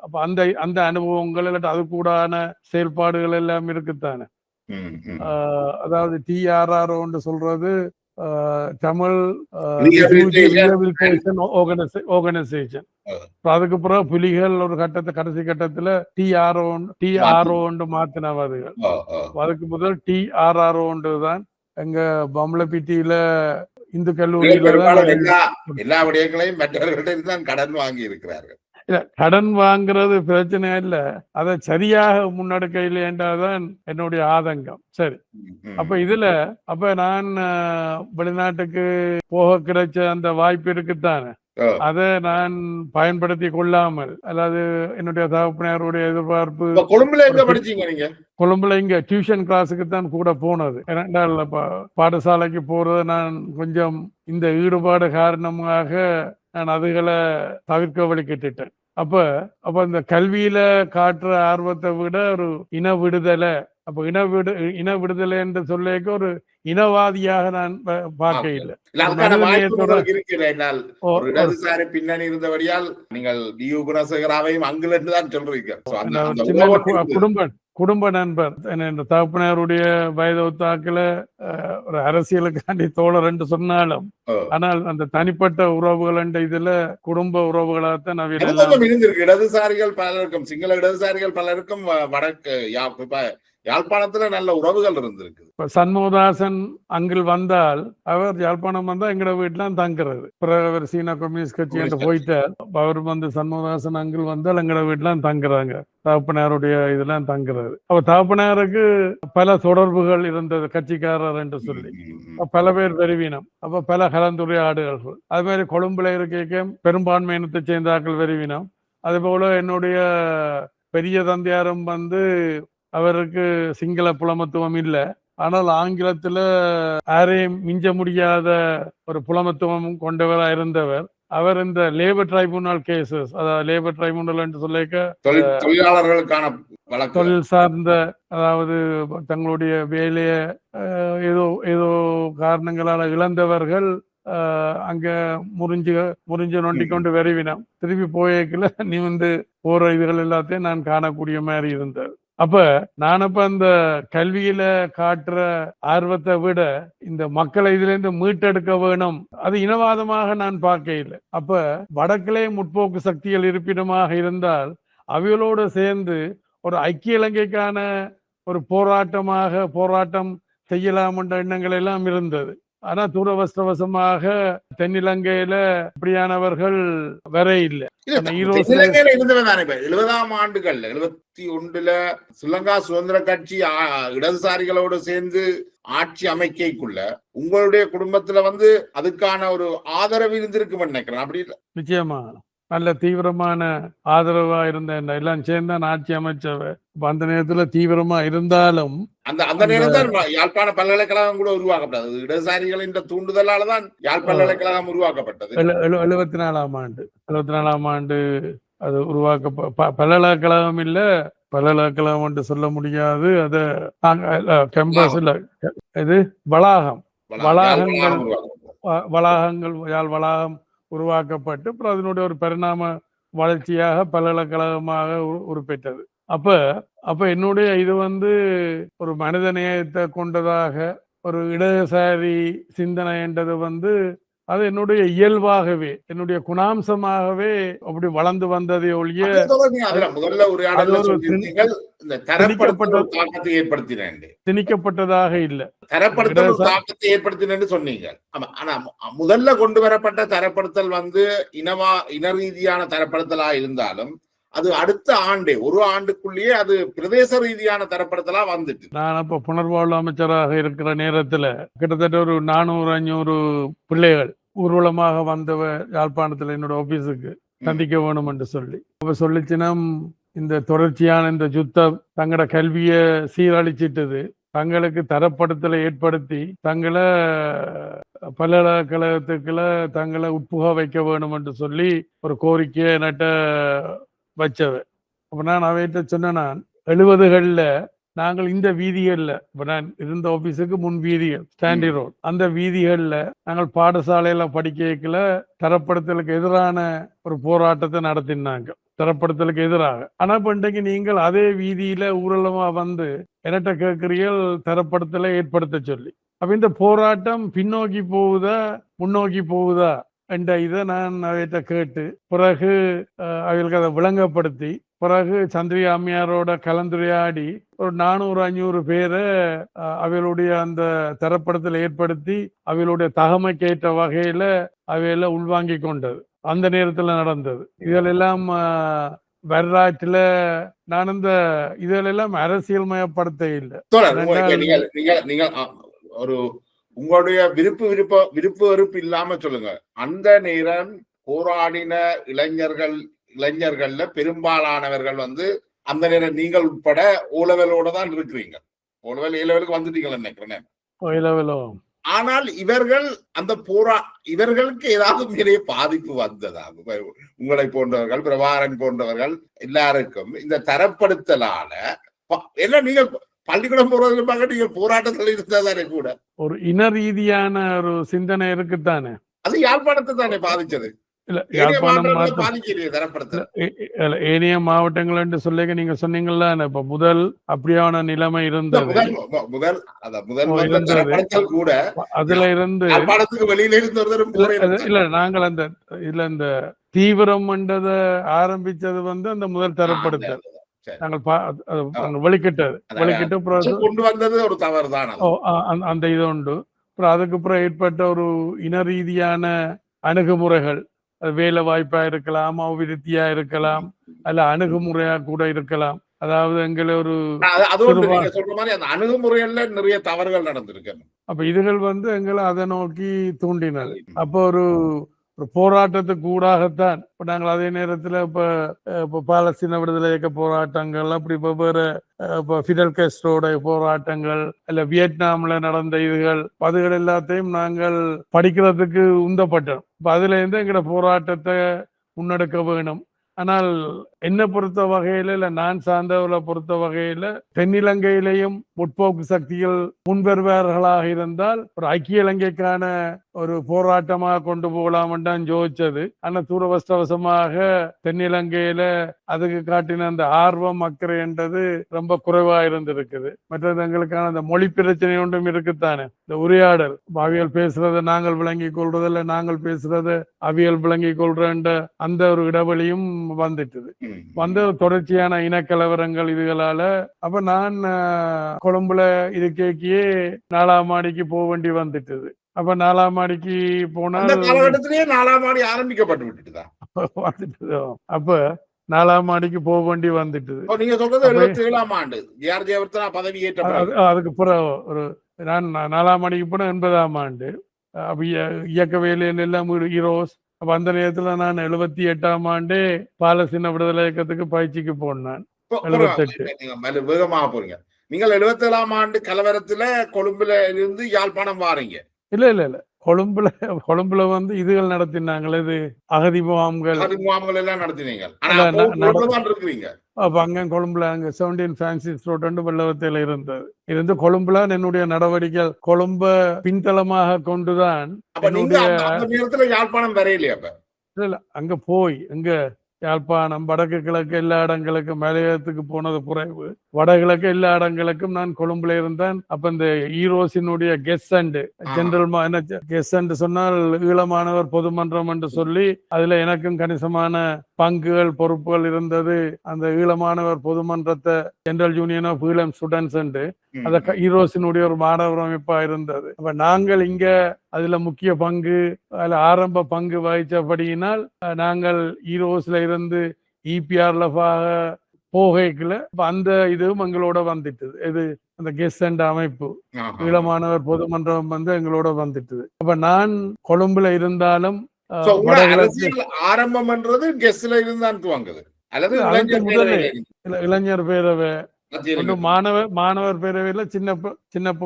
அப்ப அந்த அந்த அனுபவங்கள் இல்லாட்டி அது கூடான செயல்பாடுகள் எல்லாம் இருக்குத்தானே. ம், ம். அதாவது TRRO சொல்றது தமிழ் Rehabilitation ஆர்கனைசேஷன். அதுக்கு பிறகு புலிகள் ஒரு கடைசி கட்டத்துல TRO மாத்தினவாதுகள். ஓ, ஓ. அதுக்கு முதல் TRRO தான் எங்க பம்பளப்பிட்டியில இந்து கல்லூரியில பெரும்பாலும் தான் எல்லா விடயங்களையும் மற்றவர்களிடம் தான் கடன் வாங்கி இருக்கிறார்கள். இல்ல, கடன் வாங்குறது பிரச்சனை இல்ல, அதை சரியாக முன்னெடுக்கையில் என்றாதான் என்னுடைய ஆதங்கம். சரி, அப்ப இதுல நான் வெளிநாட்டுக்கு போக கிடைச்ச அந்த வாய்ப்பு இருக்குத்தானே, ஓ, அதை நான் பயன்படுத்தி கொள்ளாமல், அதாவது என்னுடைய தகப்பனாருடைய எதிர்பார்ப்பு. இப்ப கொழும்புல எங்க படிச்சீங்க நீங்க? கொழும்புல இங்க டியூஷன் கிளாஸுக்கு தான் கூட போனது. இரண்டாள் பாடசாலைக்கு போறது நான் கொஞ்சம் இந்த ஈடுபாடு காரணமாக நான் அதுகளை தவிர்க்க வழிகிட்டுட்டேன். அப்ப இந்த கல்வியில காட்டுற ஆர்வத்தை விட ஒரு இன விடுதலை, அப்ப இன விடுதலை என்று சொல்லிக்க ஒரு இனவாதியாக நான் பார்க்க இல்லை. அதுக்கான வாய்ப்பு உங்களுக்கு இருக்கிற என்னால் ஒரு இடதுசாரி பின்னணி இருந்தபடியால் நீங்கள் டியூ குணசேகராவையும் அங்கிலிருந்து தான் சொல்றீங்க. So, அந்த குடும்ப நண்பர் இந்த தகப்பனாருடைய வயது ஒத்தாக்குல ஒரு அரசியலுக்காண்டி தோழர் என்று சொன்னாலும், ஆனால் அந்த தனிப்பட்ட உறவுகள் என்ற இதுல குடும்ப உறவுகளாகத்தான் இருந்திருக்கு. இடதுசாரிகள் பலருக்கும், சிங்கள இடதுசாரிகள் பலருக்கும் வடக்கு யாழ்ப்பாணத்துல நல்ல உறவுகள் இருந்திருக்கு. சண்முகதாசன் அங்கில் வந்தால், அவர் யாழ்ப்பாணம் வந்தா எங்கட வீட்டுலாம் தங்குறது. பிறகு அவர் சீனா கம்யூனிஸ்ட் கட்சி என்று போயிட்டார். அவர் வந்து சண்முகதாசன் அங்கில் வந்தால் எங்கட வீட்டுலாம் தங்குறாங்க, தகப்பனாருடைய இதெல்லாம் தங்குறது. அப்ப தகப்பனாருக்கு பல தொடர்புகள் இருந்தது கட்சிக்காரர் என்று சொல்லி, பல பேர் வெறுவினம். அப்ப பல கலந்துரையாடுகள். அது மாதிரி கொழும்புல இருக்க பெரும்பான்மை இனத்தை சேர்ந்தாக்கள் வெறுவினம். அது போல என்னுடைய பெரிய தந்தையாரும் வந்து அவருக்கு சிங்கள புலமத்துவம் இல்லை, ஆனால் ஆங்கிலத்துல யாரையும் மிஞ்ச முடியாத ஒரு புலமத்துவம் கொண்டவராக இருந்தவர். அவர் இந்த லேபர் ட்ரைபுனல் கேசஸ், அதாவது லேபர் ட்ரைபுனல் என்று சொல்லிக்க தொழிலாளர்களுக்கான தொழில் சார்ந்த, அதாவது தங்களுடைய வேலைய ஏதோ காரணங்களால இழந்தவர்கள் அங்க முறிஞ்சு நொண்டிக்கொண்டு விரைவினம் திருப்பி போயேக்கல நீ வந்து போற இதுகள் எல்லாத்தையும் நான் காணக்கூடிய மாதிரி இருந்தது. நான் அந்த கல்வியில காட்டுற ஆர்வத்தை விட இந்த மக்களை இதுல இருந்து மீட்டெடுக்க வேணும், அது இனவாதமாக நான் பார்க்க இல்லை. வடக்கிலே முற்போக்கு சக்திகள் இருப்பிடமாக இருந்தால் அவைகளோடு சேர்ந்து ஒரு ஐக்கிய இலங்கைக்கான ஒரு போராட்டம் செய்யலாம் என்ற எண்ணங்கள் எல்லாம் இருந்தது. ஆனா துரவசமாக தென்னிலங்கையில அப்படியானவர்கள் வர இல்லை. 70ஆம் ஆண்டுகள்ல 71ல ஸ்ரீலங்கா சுதந்திர கட்சி இடதுசாரிகளோடு சேர்ந்து ஆட்சி அமைக்கைக்குள்ள உங்களுடைய குடும்பத்துல வந்து அதுக்கான ஒரு ஆதரவு இருந்திருக்கும் நினைக்கிறேன். அப்படி நிச்சயமா நல்ல தீவிரமான ஆதரவா இருந்த எல்லாம் சேர்ந்தான் ஆட்சி அமைச்சவ. அந்த நேரத்துல தீவிரமா இருந்தாலும் அந்த நேரம் தான் யாழ்ப்பாண பல்கலைக்கழகம் கூட உருவாக்கப்பட்டது. இடதுசாரிகளின் தூண்டுதலால்தான் யாழ் பல்கலைக்கழகம் உருவாக்கப்பட்டது. 74ஆம் ஆண்டு அது பல்கலைக்கழகம் இல்ல, பல்கலைக்கழகம் என்று சொல்ல முடியாது. அத கேம்பஸ் இல்ல, இது வளாகங்கள் யாழ் வளாகம் உருவாக்கப்பட்டு அப்புறம் அதனுடைய ஒரு பரிணாம வளர்ச்சியாக பல்கலைக்கழகமாக உருப்பெற்றது. அப்ப என்னுடைய இது வந்து ஒரு மனித நேயத்தை கொண்டதாக ஒரு இடதுசாரி சிந்தனை என்றது வந்து அது என்னுடைய இயல்பாகவே என்னுடைய குணாம்சமாகவே அப்படி வளர்ந்து வந்ததை ஒழிய திணிக்கப்பட்டதாக இல்லை. தாக்கத்தை ஏற்படுத்தினு சொன்னீங்க. ஆனா முதல்ல கொண்டு வரப்பட்ட தரப்படுத்தல் வந்து இன ரீதியான தரப்படுத்தலா இருந்தாலும் அது அடுத்த ஆண்டே ஒரு ஆண்டுக்குள்ளேயே அது பிரதேச ரீதியான தரப்படுத்தலா வந்துட்டு. நான் அப்ப புனர்வாழ்வு அமைச்சராக இருக்கிற நேரத்துல கிட்டத்தட்ட ஒரு 400-500 பிள்ளைகள் ஊர்வலமாக வந்தவ யாழ்ப்பாணத்துல என்னோட ஆபீஸுக்கு சந்திக்க வேணும் என்று சொல்லி. அப்ப சொல்லிச்சுன்னா இந்த தொடர்ச்சியான இந்த யுத்தம் தங்களோட கல்வியை சீரழிச்சிட்டது, தங்களுக்கு தரப்படுத்தலை ஏற்படுத்தி தங்களை பல்கலைக்கழகத்துக்குள்ள தங்களை உட்புக வைக்க வேணும் என்று சொல்லி ஒரு கோரிக்கையை வச்சது. அப்ப நான் அவைகிட்ட சொன்னேன், நான் 70களில் நாங்கள் இந்த வீதிகள்ல இப்ப நான் இருந்த ஆபீஸுக்கு முன் வீதிகள் ஸ்டாண்டி ரோட், அந்த வீதிகள்ல நாங்கள் பாடசாலையில படிக்கல தரப்படுத்தலுக்கு எதிரான ஒரு போராட்டத்தை நடத்தினாங்க, தரப்படுத்தலுக்கு எதிராக. ஆனா இப்ப இன்றைக்கு நீங்கள் அதே வீதியில ஊரலமா வந்து என்னட்ட கேட்கிறீர்கள் தரப்படுத்தலை ஏற்படுத்த சொல்லி. அப்ப இந்த போராட்டம் பின்னோக்கி போகுதா முன்னோக்கி போகுதா என்ற இதை நான் அவைகிட்ட கேட்டு பிறகு அவர்களுக்கு அதை விளங்கப்படுத்தி பிறகு சந்திரிகா அம்மையாரோட கலந்துரையாடி ஒரு 400-500 பேரை அவைகளுடைய அந்த தரப்படுத்தலை ஏற்படுத்தி அவைகளுடைய தகமைக்கேற்ற வகையில அவையில உள்வாங்கி கொண்டது அந்த நேரத்துல நடந்தது. இதெல்லாம் வரலாற்றுல நான் இந்த இதெல்லாம் அரசியல் மயப்படுத்த இல்லை. ஒரு உங்களுடைய விருப்பு வெறுப்பு இல்லாம சொல்லுங்க. அந்த நேரம் போராடின இளைஞர்கள்ல பெரும்பாலானவர்கள் வந்து அந்த நேரம் நீங்கள் உட்பட ஓலவெலோட தான் இருக்கிறீங்க. ஓலவெல் ஏலவெலுக்கு வந்துட்டீங்களா நினைக்கிறேன். ஆனால் இவர்கள் அந்த இவர்களுக்கு ஏதாவது நிறைய பாதிப்பு வந்ததா? உங்களை போன்றவர்கள், பிரபாகரன் போன்றவர்கள் எல்லாருக்கும் இந்த தரப்படுத்தலால என்ன நீங்கள் பள்ளிக்கூடம் போறதுக்கு நீங்க போராட்டத்தில் இருந்ததானே கூட ஒரு இன ரீதியான ஒரு சிந்தனை இருக்குத்தானே. அது யாழ்ப்பாணத்தை தானே பாதிச்சது. இல்ல யாழ்ப்பாணம் ஏனைய மாவட்டங்கள் என்று சொல்லிக்க நீங்க சொன்னீங்கல்ல, இப்ப முதல் அப்படியான நிலைமை இருந்தது. கூட அதுல இருந்து வெளியில இருந்து இல்ல நாங்கள் அந்த இல்ல இந்த தீவிரம் என்றதை ஆரம்பிச்சது வந்து அந்த முதல் தரப்படுத்தல் நாங்கள் வெளிக்கிட்டு கொண்டு வந்தது ஒரு தவறுதான். அந்த இது உண்டு. அப்புறம் அதுக்கப்புறம் ஏற்பட்ட ஒரு இன ரீதியான அணுகுமுறைகள், வேலை வாய்ப்பா இருக்கலாம், அபிவிருத்தியா இருக்கலாம், அல்ல அணுகுமுறையா கூட இருக்கலாம். அதாவது எங்களை ஒரு அணுகுமுறைகள்ல நிறைய தவறுகள் நடந்திருக்கு. அப்ப இதுகள் வந்து எங்களை அதை நோக்கி தூண்டினது. அப்போ ஒரு போராட்டத்துக்கு ஊடாகத்தான் இப்ப நாங்கள் அதே நேரத்துல இப்ப பாலஸ்தீன விடுதலை இயக்க போராட்டங்கள், அப்படி வெவ்வேறு இப்ப ஃபிடல் காஸ்ட்ரோட போராட்டங்கள், இல்ல வியட்நாம்ல நடந்த அதுகள் எல்லாத்தையும் நாங்கள் படிக்கிறதுக்கு உந்தப்பட்டோம். இப்ப அதுல இருந்து எங்களோட போராட்டத்தை முன்னெடுக்க வேணும். ஆனால் என்னை பொறுத்த வகையில இல்ல நான் சார்ந்தவர்களை பொறுத்த வகையில தென்னிலங்கையிலையும் முற்போக்கு சக்திகள் முன்வருவார்களாக இருந்தால் ஒரு ஐக்கிய இலங்கைக்கான ஒரு போராட்டமாக கொண்டு போகலாம் தான் யோசிச்சது. ஆனா தூரவஸ்தவசமாக தென்னிலங்கையில அதுக்கு காட்டின அந்த ஆர்வம் அக்கறை என்றது ரொம்ப குறைவா இருந்திருக்குது. மற்றது எங்களுக்கான அந்த மொழி பிரச்சனை ஒன்றும் இருக்குத்தானே, இந்த உரையாடல் அவியல் பேசுறத நாங்கள் விளங்கி கொள்றதில்ல, நாங்கள் பேசுறத அவியல் விளங்கி கொள்றன்ற அந்த ஒரு இடைவெளியும் வந்துட்டுது. வந்து தொடர்ச்சியான இனக்கலவரங்கள் இதுகளால அப்ப நான் கொழும்புல இது கேக்கியே 4ஆம் மாடிக்கு போக வேண்டி வந்துட்டுது. அப்ப 4ஆம் மாடிக்கு போனால் 4ஆம் மாடி ஆரம்பிக்கப்பட்டு விட்டுதா வந்துட்டு அப்ப 4ஆம் மாடிக்கு போக வேண்டி வந்துட்டுது. நீங்க சொல்றது 77ஆம் ஆண்டு பதவி ஏற்ற அதுக்கு பிறகு ஒரு நான் 4ஆம் மாடிக்கு போன 80ஆம் ஆண்டு அப்ப இயக்க வேலையில எல்லாம் ஹீரோஸ். அப்ப அந்த நேரத்துல நான் 78ஆம் ஆண்டே பாலஸ்தீன விடுதலை இயக்கத்துக்கு பயிற்சிக்கு போனேன். 78 வேகமாக போறீங்க. நீங்கள் 77ஆம் ஆண்டு கலவரத்துல கொழும்புல இருந்து யாழ்ப்பாணம் வாரீங்க. இல்ல கொழும்புல வந்து இதுகள் நடத்தினாங்களே, இது அகதி முகாம்கள் எல்லாம் நடத்தினீங்க. அப்ப அங்க கொழும்புல அங்க 17 பிரான்சிஸ் ரோட் வெள்ளவத்தையில இருந்து கொழும்புல என்னுடைய நடவடிக்கை கொழும்ப பின்தளமாக கொண்டுதான் யாழ்ப்பாணம் வரையிலையா? இல்ல அங்க போய் அங்க யாழ்ப்பாணம் வடக்கு கிழக்கு எல்லா இடங்களுக்கும் மலையத்துக்கு போனது குறைவு. வடகிழக்கு எல்லா இடங்களுக்கும் நான் கொழும்புல இருந்தேன். அப்ப இந்த ஈரோஸினுடைய கெஸ்ட் ஜெனரல் கெஸ்ட் சொன்னால் ஈழமானவர் பொதுமன்றம் என்று சொல்லி அதுல எனக்கும் கணிசமான பங்குகள் பொறுப்புகள் இருந்தது. அந்த ஈழமானவர் பொதுமன்றத்தை general union of Eelam students அந்த ஈரோஸினுடைய ஒரு மாணவர் அமைப்பா இருந்தது. அப்ப நாங்கள் இங்க அதுல முக்கிய பங்கு அதுல ஆரம்ப பங்கு வகிச்சபடியினால் நாங்கள் ஈரோஸ்ல இருந்து இபிஆர்ல போகைக்குள்ள அந்த இதுவும் எங்களோட வந்துட்டுது. இது அந்த கெஸ்ட் அமைப்பு ஈழமானவர் பொதுமன்றம் வந்து எங்களோட வந்துட்டுது. அப்ப நான் கொழும்புல இருந்தாலும் ஆரம்பம் என்றது கெஸ்ட்ல இருந்தான் துவங்குது அல்லது இளைஞர் பேரவை ஒன்று மாணவர் பேரவையில சின்ன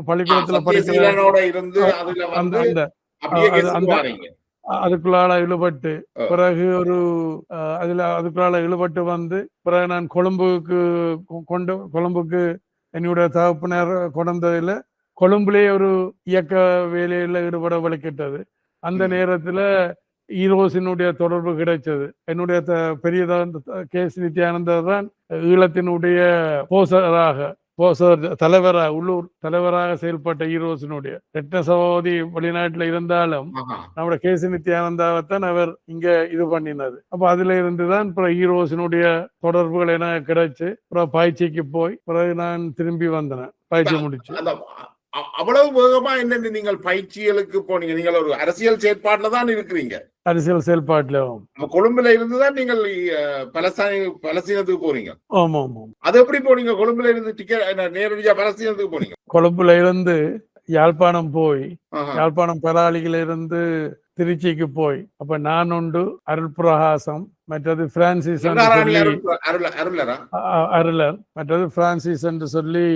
பள்ளிக்கூடத்துல படிக்கிற சத்தியசீலனோட இருந்து அதுல அந்த வந்து அந்த அப்படியே அது கெசுக்கு அந்த வாரீங்க. அதுக்குள்ளால இழுபட்டு பிறகு ஒரு அதுக்குள்ளால இழுபட்டு வந்து பிறகு நான் கொழும்புக்கு என்னுடைய தகப்பனர் கொண்டதில் கொழும்புலேயே ஒரு இயக்க வேலையில ஈடுபட வலிக்கிட்டது. அந்த நேரத்துல ஈரோசினுடைய தொடர்பு கிடைச்சது. என்னுடைய பெரிய கேஸ் நித்யானந்தர் தான் ஈழத்தினுடைய தலைவராக உள்ளூர் தலைவராக செயல்பட்ட ஈரோசினுடைய ரத்ன சகோதரி வெளிநாட்டுல இருந்தாலும் நம்முடைய கேசி நித்யானந்தாவைத்தான் அவர் இங்க இது பண்ணினது. அப்ப அதுல இருந்துதான் ஈரோசினுடைய தொடர்புகள் என கிடைச்சு அப்புறம் பயிற்சிக்கு போய் பிறகு நான் திரும்பி வந்தேன். பயிற்சி முடிச்சு அவ்வளவு வேகமா என்னென்ன நீங்கள் பயிற்சிகளுக்கு போனீங்க? நீங்கள் ஒரு அரசியல் செயற்பாட்டுல தான் இருக்கிறீங்க. அரசியல் செயல்பாட்டுல கொழும்புல இருந்துதான் நீங்கள் பலஸ்தீனத்துக்கு போறீங்க. ஆமா ஆமா. அது எப்படி போனீங்க? கொழும்புல இருந்து டிக்கெட் நேரடியா பலஸ்தீனத்துக்கு போனீங்க? கொழும்புல இருந்து யாழ்ப்பாணம் போய் யாழ்ப்பாணம் பலாலியில இருந்து திருச்சிக்கு போய் அப்ப நான் உண்டு அருள் பிரகாசம் மற்றது பிரான்சிஸ் அருளர் மற்றது பிரான்சிஸ் என்று சொல்லி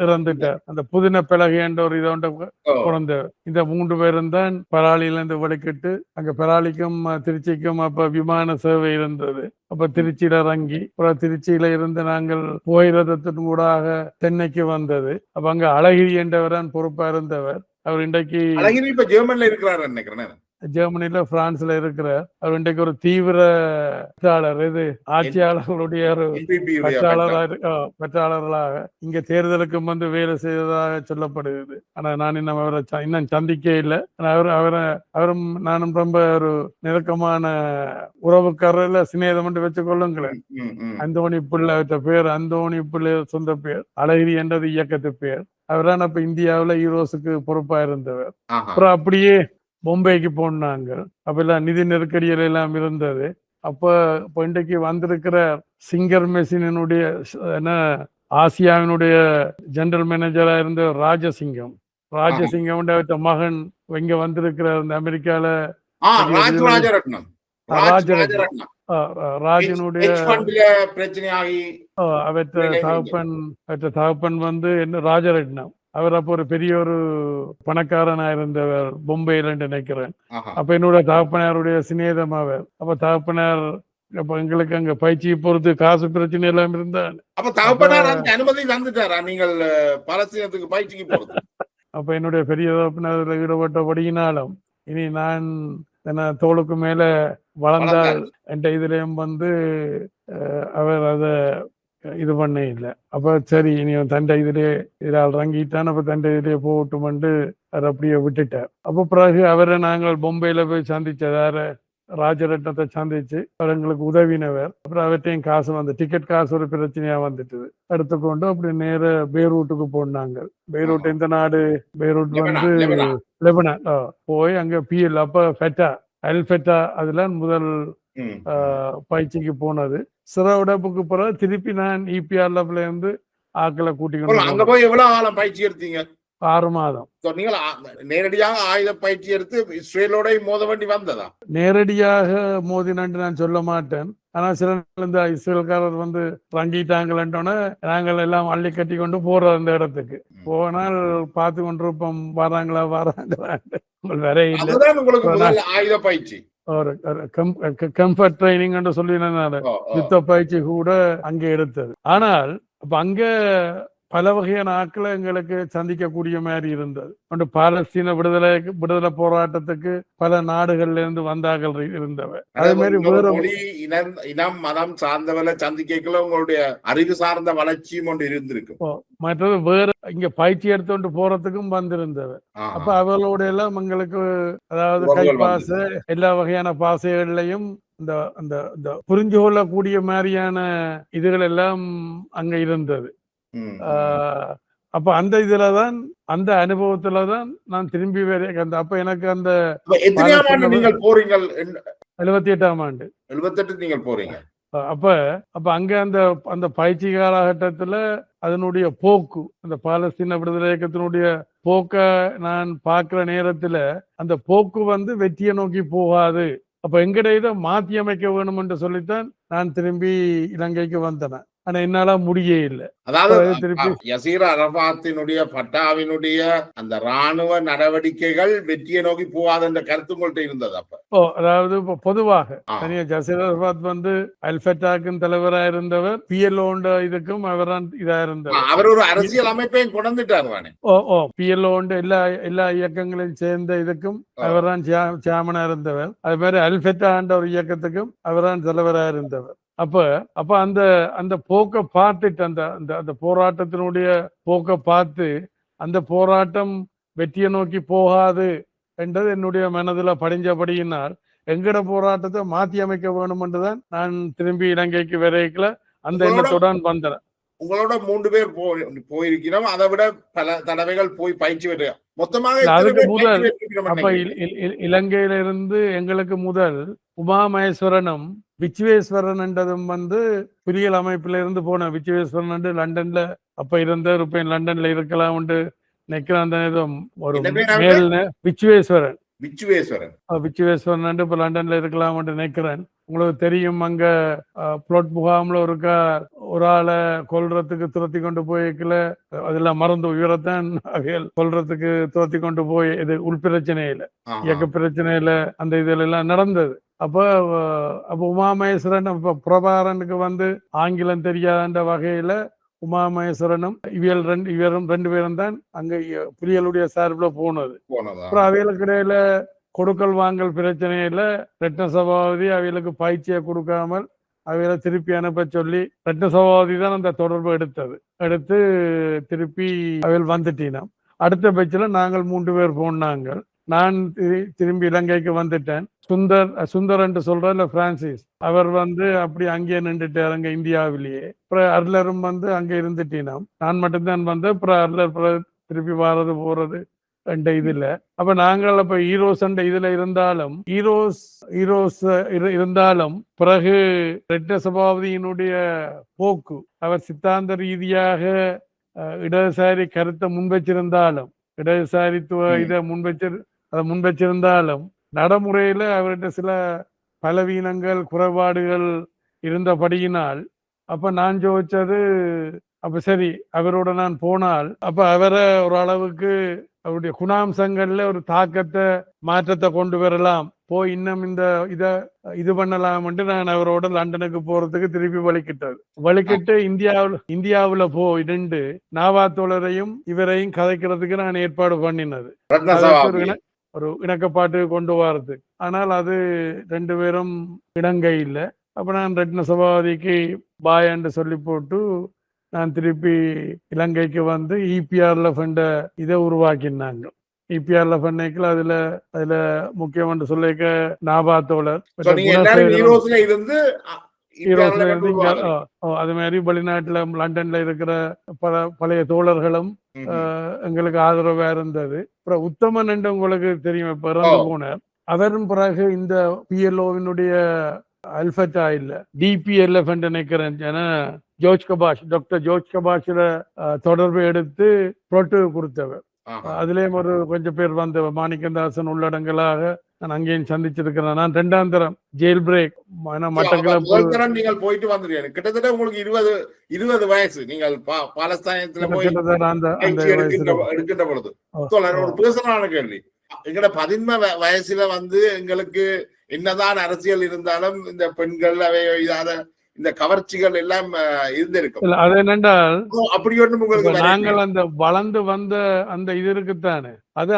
இறந்துட்டார். அந்த புதின பிளகு என்ற ஒரு இதோண்ட குழந்தை. இந்த 3 பேரும் தான் பராளியில இருந்து வலிக்கிட்டு அங்க பராளிக்கும் திருச்சிக்கும் அப்ப விமான சேவை இருந்தது. அப்ப திருச்சியில இறங்கி அப்புறம் திருச்சியில இருந்து நாங்கள் போயிரதத்தின் ஊடாக சென்னைக்கு வந்தது. அப்ப அங்க அழகிரி என்றவரான் பொறுப்பா இருந்தவர். அவர் இன்றைக்கு இப்ப ஜெர்மன்ல இருக்கிறார் நினைக்கிறேன். ஜெர்மனில பிரான்ஸ்ல இருக்கிற அவர் இன்றைக்கு ஒரு தீவிர இது ஆட்சியாளர்களுடைய ஒரு பற்றாளர்களாக இங்க தேர்தலுக்கு வந்து வேலை செய்ததாக சொல்லப்படுகிறது. ஆனா நான் இன்னும் அவரை இன்னும் சந்திக்க இல்லை. அவரும் நானும் ரொம்ப ஒரு நெருக்கமான உறவுக்காரர்ல சிநேதம் என்று வச்சு கொள்ளுங்களேன். அந்தோணி பிள்ளை பேர் அந்தோணி பிள்ளை சொந்த பேர் அழகிரி என்றது இயக்கத்து பேர். அவர்தான் அப்ப இந்தியாவில ஈரோஸுக்கு பொறுப்பா இருந்தவர். அப்புறம் அப்படியே பொம்பைக்கு போனாங்க. அப்ப எல்லாம் நிதி நெருக்கடிகள் எல்லாம் இருந்தது. அப்ப இன்றைக்கு வந்திருக்கிற சிங்கர் மெஷினுடைய ஆசியாவினுடைய ஜெனரல் மேனேஜரா இருந்த ராஜசிங்கம் மகன் இங்க வந்திருக்கிற அந்த அமெரிக்கால ராஜனுடைய தகப்பன் வந்து என்ன ராஜரட்னம். அவர் அப்போ ஒரு பெரிய ஒரு பணக்காரனா இருந்தவர் பொம்பையில நினைக்கிறேன். அப்ப என்னோட தகப்பனாருடைய சிநேதம் அவர். அப்ப தகப்பனார் அப்ப எங்களுக்கு அங்க பயிற்சியை பொறுத்து காசு பிரச்சனை எல்லாம் இருந்தா அனுமதி தந்துட்டாரா நீங்கள் பலஸ்தீனத்துக்கு பயிற்சிக்கு போறது? அப்ப என்னுடைய பெரிய தகப்பனார் ஈடுபட்டபடியினாலும் இனி நான் தோளுக்கு மேல வளர்ந்தால் என்ற இதுலயும் வந்து அவர் அத இது பண்ண இல்லை. அப்ப சரி இனி தண்டை இதுல இறங்கிட்டான். அப்ப தண்டை இதுலயே போட்டுமெண்டு அதை அப்படியே விட்டுட்டார். அப்ப பிறகு அவரை நாங்கள் பொம்பையில போய் சந்திச்சதார ராஜரட்னத்தை சந்திச்சு அவர் எங்களுக்கு உதவினவர். அப்புறம் அவர்கிட்டையும் காசு வந்து டிக்கெட் காசு ஒரு பிரச்சனையா வந்துட்டுது. எடுத்துக்கொண்டு அப்படி நேர பெய்ரூட்டுக்கு போனாங்க. பெய்ரூட் இந்த நாடு பெய்ரூட் வந்து லெபனான் போய் அங்க பிஎல் அப்ப அல்ஃபெட்டா அதுல முதல் பயிற்சிக்கு போனது. சிறவுடப்புக்கு பிறகு திருப்பி நான் இபிஆர்ல இருந்து ஆக்களை கூட்டிக்கணும். அங்க போய் எவ்வளவு காலம் பயிற்சி எடுத்தீங்க? 6 மாதம். நீங்கள் நேரடியாக ஆயுத பயிற்சி எடுத்து இஸ்ரேலோட மோத வேண்டி வந்ததா? நேரடியாக மோதினு நான் சொல்ல மாட்டேன். ஆனா சில இந்த இஸ்ரேல்காரர் வந்து ரங்கிட்டாங்களோன்னு நாங்கள் எல்லாம் அள்ளி கட்டி கொண்டு போறோம். அந்த இடத்துக்கு போனால் பார்த்து கொண்டிருப்போம் வராங்களா வர இல்லை. உங்களுக்கு ஆயுத பயிற்சி ஒரு கம்ஃபர்ட் ட்ரைனிங் என்று சொல்லினால யுத்த பயிற்சி கூட அங்கே எடுத்தது. ஆனால் அப்ப அங்க பல வகையான ஆட்களை எங்களுக்கு சந்திக்கக்கூடிய மாதிரி இருந்தது. பாலஸ்தீன விடுதலை போராட்டத்துக்கு பல நாடுகள்ல இருந்து வந்தார்கள் இருந்தவர். அதே மாதிரி வேற இனம் மதம் சார்ந்தவரை சந்திக்கல உங்களுடைய அறிவு சார்ந்த வளர்ச்சியும் ஒன்று இருந்திருக்கு. மற்றது வேற இங்க பயிற்சி எடுத்துட்டு போறதுக்கும் வந்திருந்தவர். அப்ப அவர்களோட எல்லாம் எங்களுக்கு அதாவது கைப்பாசு எல்லா வகையான பாசைகள்லையும் இந்த புரிஞ்சு கொள்ளக்கூடிய மாதிரியான இதுகள் எல்லாம் அங்க இருந்தது. அப்ப அந்த இதுலதான் அந்த அனுபவத்துலதான் நான் திரும்பி அப்ப எனக்கு அந்த 78ஆம் ஆண்டு 78 நீங்கள் போறீங்க. அப்ப அங்க அந்த பயிற்சி காலகட்டத்துல அதனுடைய போக்கு அந்த பாலஸ்தீன விடுதலை இயக்கத்தினுடைய போக்க நான் பார்க்கிற நேரத்துல அந்த போக்கு வந்து வெற்றியை நோக்கி போகாது அப்ப எங்கட இதை மாற்றி அமைக்க வேணும் என்று சொல்லித்தான் நான் திரும்பி இலங்கைக்கு வந்தேன். ஆனா என்னால முடியே இல்லை. அதாவது திருப்பி யசீர் அரபாத்தினுடைய ஃபட்டாவினுடைய அந்த ராணுவ நடவடிக்கைகள் வெற்றியை நோக்கி போகாத என்ற கருத்து உங்கள்கிட்ட இருந்தது அப்ப. அதாவது இப்போ பொதுவாக தனியா ஜசீர் அரபாத் வந்து அல்ஃபட்டாக்கும் தலைவராக இருந்தவர், பிஎல்ஓண்ட இதுக்கும் அவரான் இதா இருந்தவர். அவர் ஒரு அரசியல் அமைப்பையும் கொண்டுட்டார் தானே. பிஎல்ஓண்ட எல்லா இயக்கங்களையும் சேர்ந்த இதுக்கும் அவர்தான் சேர்மனா இருந்தவர். அது மாதிரி அல்ஃபெட்டாண்ட ஒரு இயக்கத்துக்கும் அவர்தான் தலைவராக இருந்தவர். அப்ப அந்த போக்கை பார்த்துட்டு அந்த போராட்டத்தினுடைய போக்கை பார்த்து அந்த போராட்டம் வெற்றியை நோக்கி போகாது என்றது என்னுடைய மனதில் படிஞ்சபடியினால் எங்கட போராட்டத்தை மாற்றி அமைக்க வேணும் என்றுதான் நான் திரும்பி இலங்கைக்கு வரைக்கல அந்த எண்ணத்துடன் வந்தேன். உங்களோட 3 பேர் போயிருக்கிறோம். அதை விட பல தடவைகள் போய் பயிற்சி பெற்ற மொத்தமாக அதுக்கு முதல் அப்ப இலங்கையிலிருந்து எங்களுக்கு முதல் உமாமகேஸ்வரனும் விச்சுவேஸ்வரன் என்றதும் வந்து புலிகள் அமைப்பில போன விச்சுவேஸ்வரன் லண்டன்ல அப்ப இருந்த இருப்பேன், லண்டன்ல இருக்கலாம் நினைக்கிறேன். ஒரு மேல் விச்சுவேஸ்வரன் இப்ப லண்டன்ல இருக்கலாம் நினைக்கிறேன். உங்களுக்கு தெரியும், அங்க புளோட் முகாம்ல ஒரு ஆளை கொல்றதுக்கு துரத்தி கொண்டு போய்க்கல, அதெல்லாம் மறந்து உயரத்தான் கொல்றதுக்கு துரத்தி கொண்டு போய் இது உள்பிரச்சனையில இயக்க பிரச்சனையில அந்த இதுல எல்லாம் நடந்தது. அப்ப உமாமகேஸ்வரன் பிரபாரனுக்கு வந்து ஆங்கிலம் தெரியாத வகையில உமாமகேஸ்வரனும் இவரும் 2 பேரும் தான் அங்க புலிகளுடைய சார்பில் போனது. அப்புறம் அவைகளுக்கு இடையில கொடுக்கல் வாங்கல் பிரச்சனையில ரத்ன சபாபதி அவைகளுக்கு பயிற்சியை கொடுக்காமல் அவைகளை திருப்பி அனுப்ப சொல்லி ரத்ன சபாபதி தான் அந்த தொடர்பு எடுத்து திருப்பி அவைகள் வந்துட்டீனா. அடுத்த பட்சத்துல நாங்கள் 3 பேர் போனாங்க. நான் திரும்பி இலங்கைக்கு வந்துட்டேன். சுந்தர் என்று சொல்ற பிரான்சிஸ் அவர் வந்து அப்படி அங்கேயே நின்றுட்டார் அங்க இந்தியாவிலேயே. அப்புறம் அர்லரும் வந்து அங்க இருந்துட்டீனாம். நான் மட்டும்தான் வந்தேன். அப்புறம் அர்லர் திருப்பி வாரது போறது என்ற இதுல. அப்ப நாங்கள் அப்ப ஹீரோஸ் என்ற இதுல இருந்தாலும் பிறகு ரெட்ட சபாபதியினுடைய போக்கு அவர் சித்தாந்த ரீதியாக இடதுசாரி கருத்தை முன்வச்சிருந்தாலும் இடதுசாரித்துவ இதை முன்வச்சிருந்தாலும் நடைமுறையில அவர்கிட்ட சில பலவீனங்கள் குறைபாடுகள் இருந்தபடியினால் அப்ப நான் யோசிச்சது, அப்ப சரி அவரோட நான் போனால் அப்ப அவரை ஒரு அளவுக்கு அவருடைய குணாம்சங்கள்ல ஒரு தாக்கத்தை மாற்றத்தை கொண்டு வரலாம், போய் இன்னும் இது பண்ணலாம் என்று நான் அவரோட லண்டனுக்கு போறதுக்கு திருப்பி வலிக்கிட்டு இந்தியாவுல போய் 2 நாவாத்தோழரையும் இவரையும் கதைக்கிறதுக்கு நான் ஏற்பாடு பண்ணினது ஒரு இணக்கப்பாட்டு கொண்டு வரது. ஆனால் அது 2 பேரும் இடங்கை இல்லை. அப்ப நான் ரத்ன சபாபதிக்கு பாய் என்று சொல்லி போட்டு நான் திருப்பி இலங்கைக்கு வந்து இபிஆர்ல ஃபண்ட இதை உருவாக்கினாங்க. இபிஆர்ல ஃபண்டைக்குள்ள அதுல முக்கியம் என்று சொல்லிக்க நாபாத்தோழர் அது மாதிரி வெளிநாட்டுல லண்டன்ல இருக்கிற பழைய தோழர்களும் எங்களுக்கு ஆதரவா இருந்தது. அப்புறம் உத்தமன் என்று உங்களுக்கு தெரியும், இப்ப இறந்து போனார். அதன் பிறகு இந்த பிஎல்ஓவினுடைய அல்ஃபட்டா இல்ல டிபிஎல்எஃப் என்று நினைக்கிறேன், டாக்டர் ஜோர்ஜ் கபாஷில தொடர்பு எடுத்து புரோட்டு கொடுத்தவர். அதுலயும் ஒரு கொஞ்சம் பேர் வந்த மாணிக்கந்தாசன் உள்ளடங்களாக நான் அங்கேயும் சந்திச்சிருக்கிறேன். நான் 2ஆம் தரம் ஜெயில் பிரேக் மட்டக்களப்பு நீங்கள் போயிட்டு வந்துருக்கீங்க. கிட்டத்தட்ட உங்களுக்கு 20 வயசு. நீங்கள் பாலஸ்தீனத்துல போய் எடுக்கின்ற பொழுது ஒரு பேசலான கேள்வி. எங்கட 15 வயசுல வந்து எங்களுக்கு என்னதான் அரசியல் இருந்தாலும் இந்த பெண்கள் அவை இந்த கவர்ச்சிகள் எல்லாம் இருந்திருக்கும். அது என்னென்றால் அப்படி ஒன்றும் உங்களுக்கு நாங்கள் அந்த வளர்ந்து வந்த அந்த இது இருக்குத்தானே,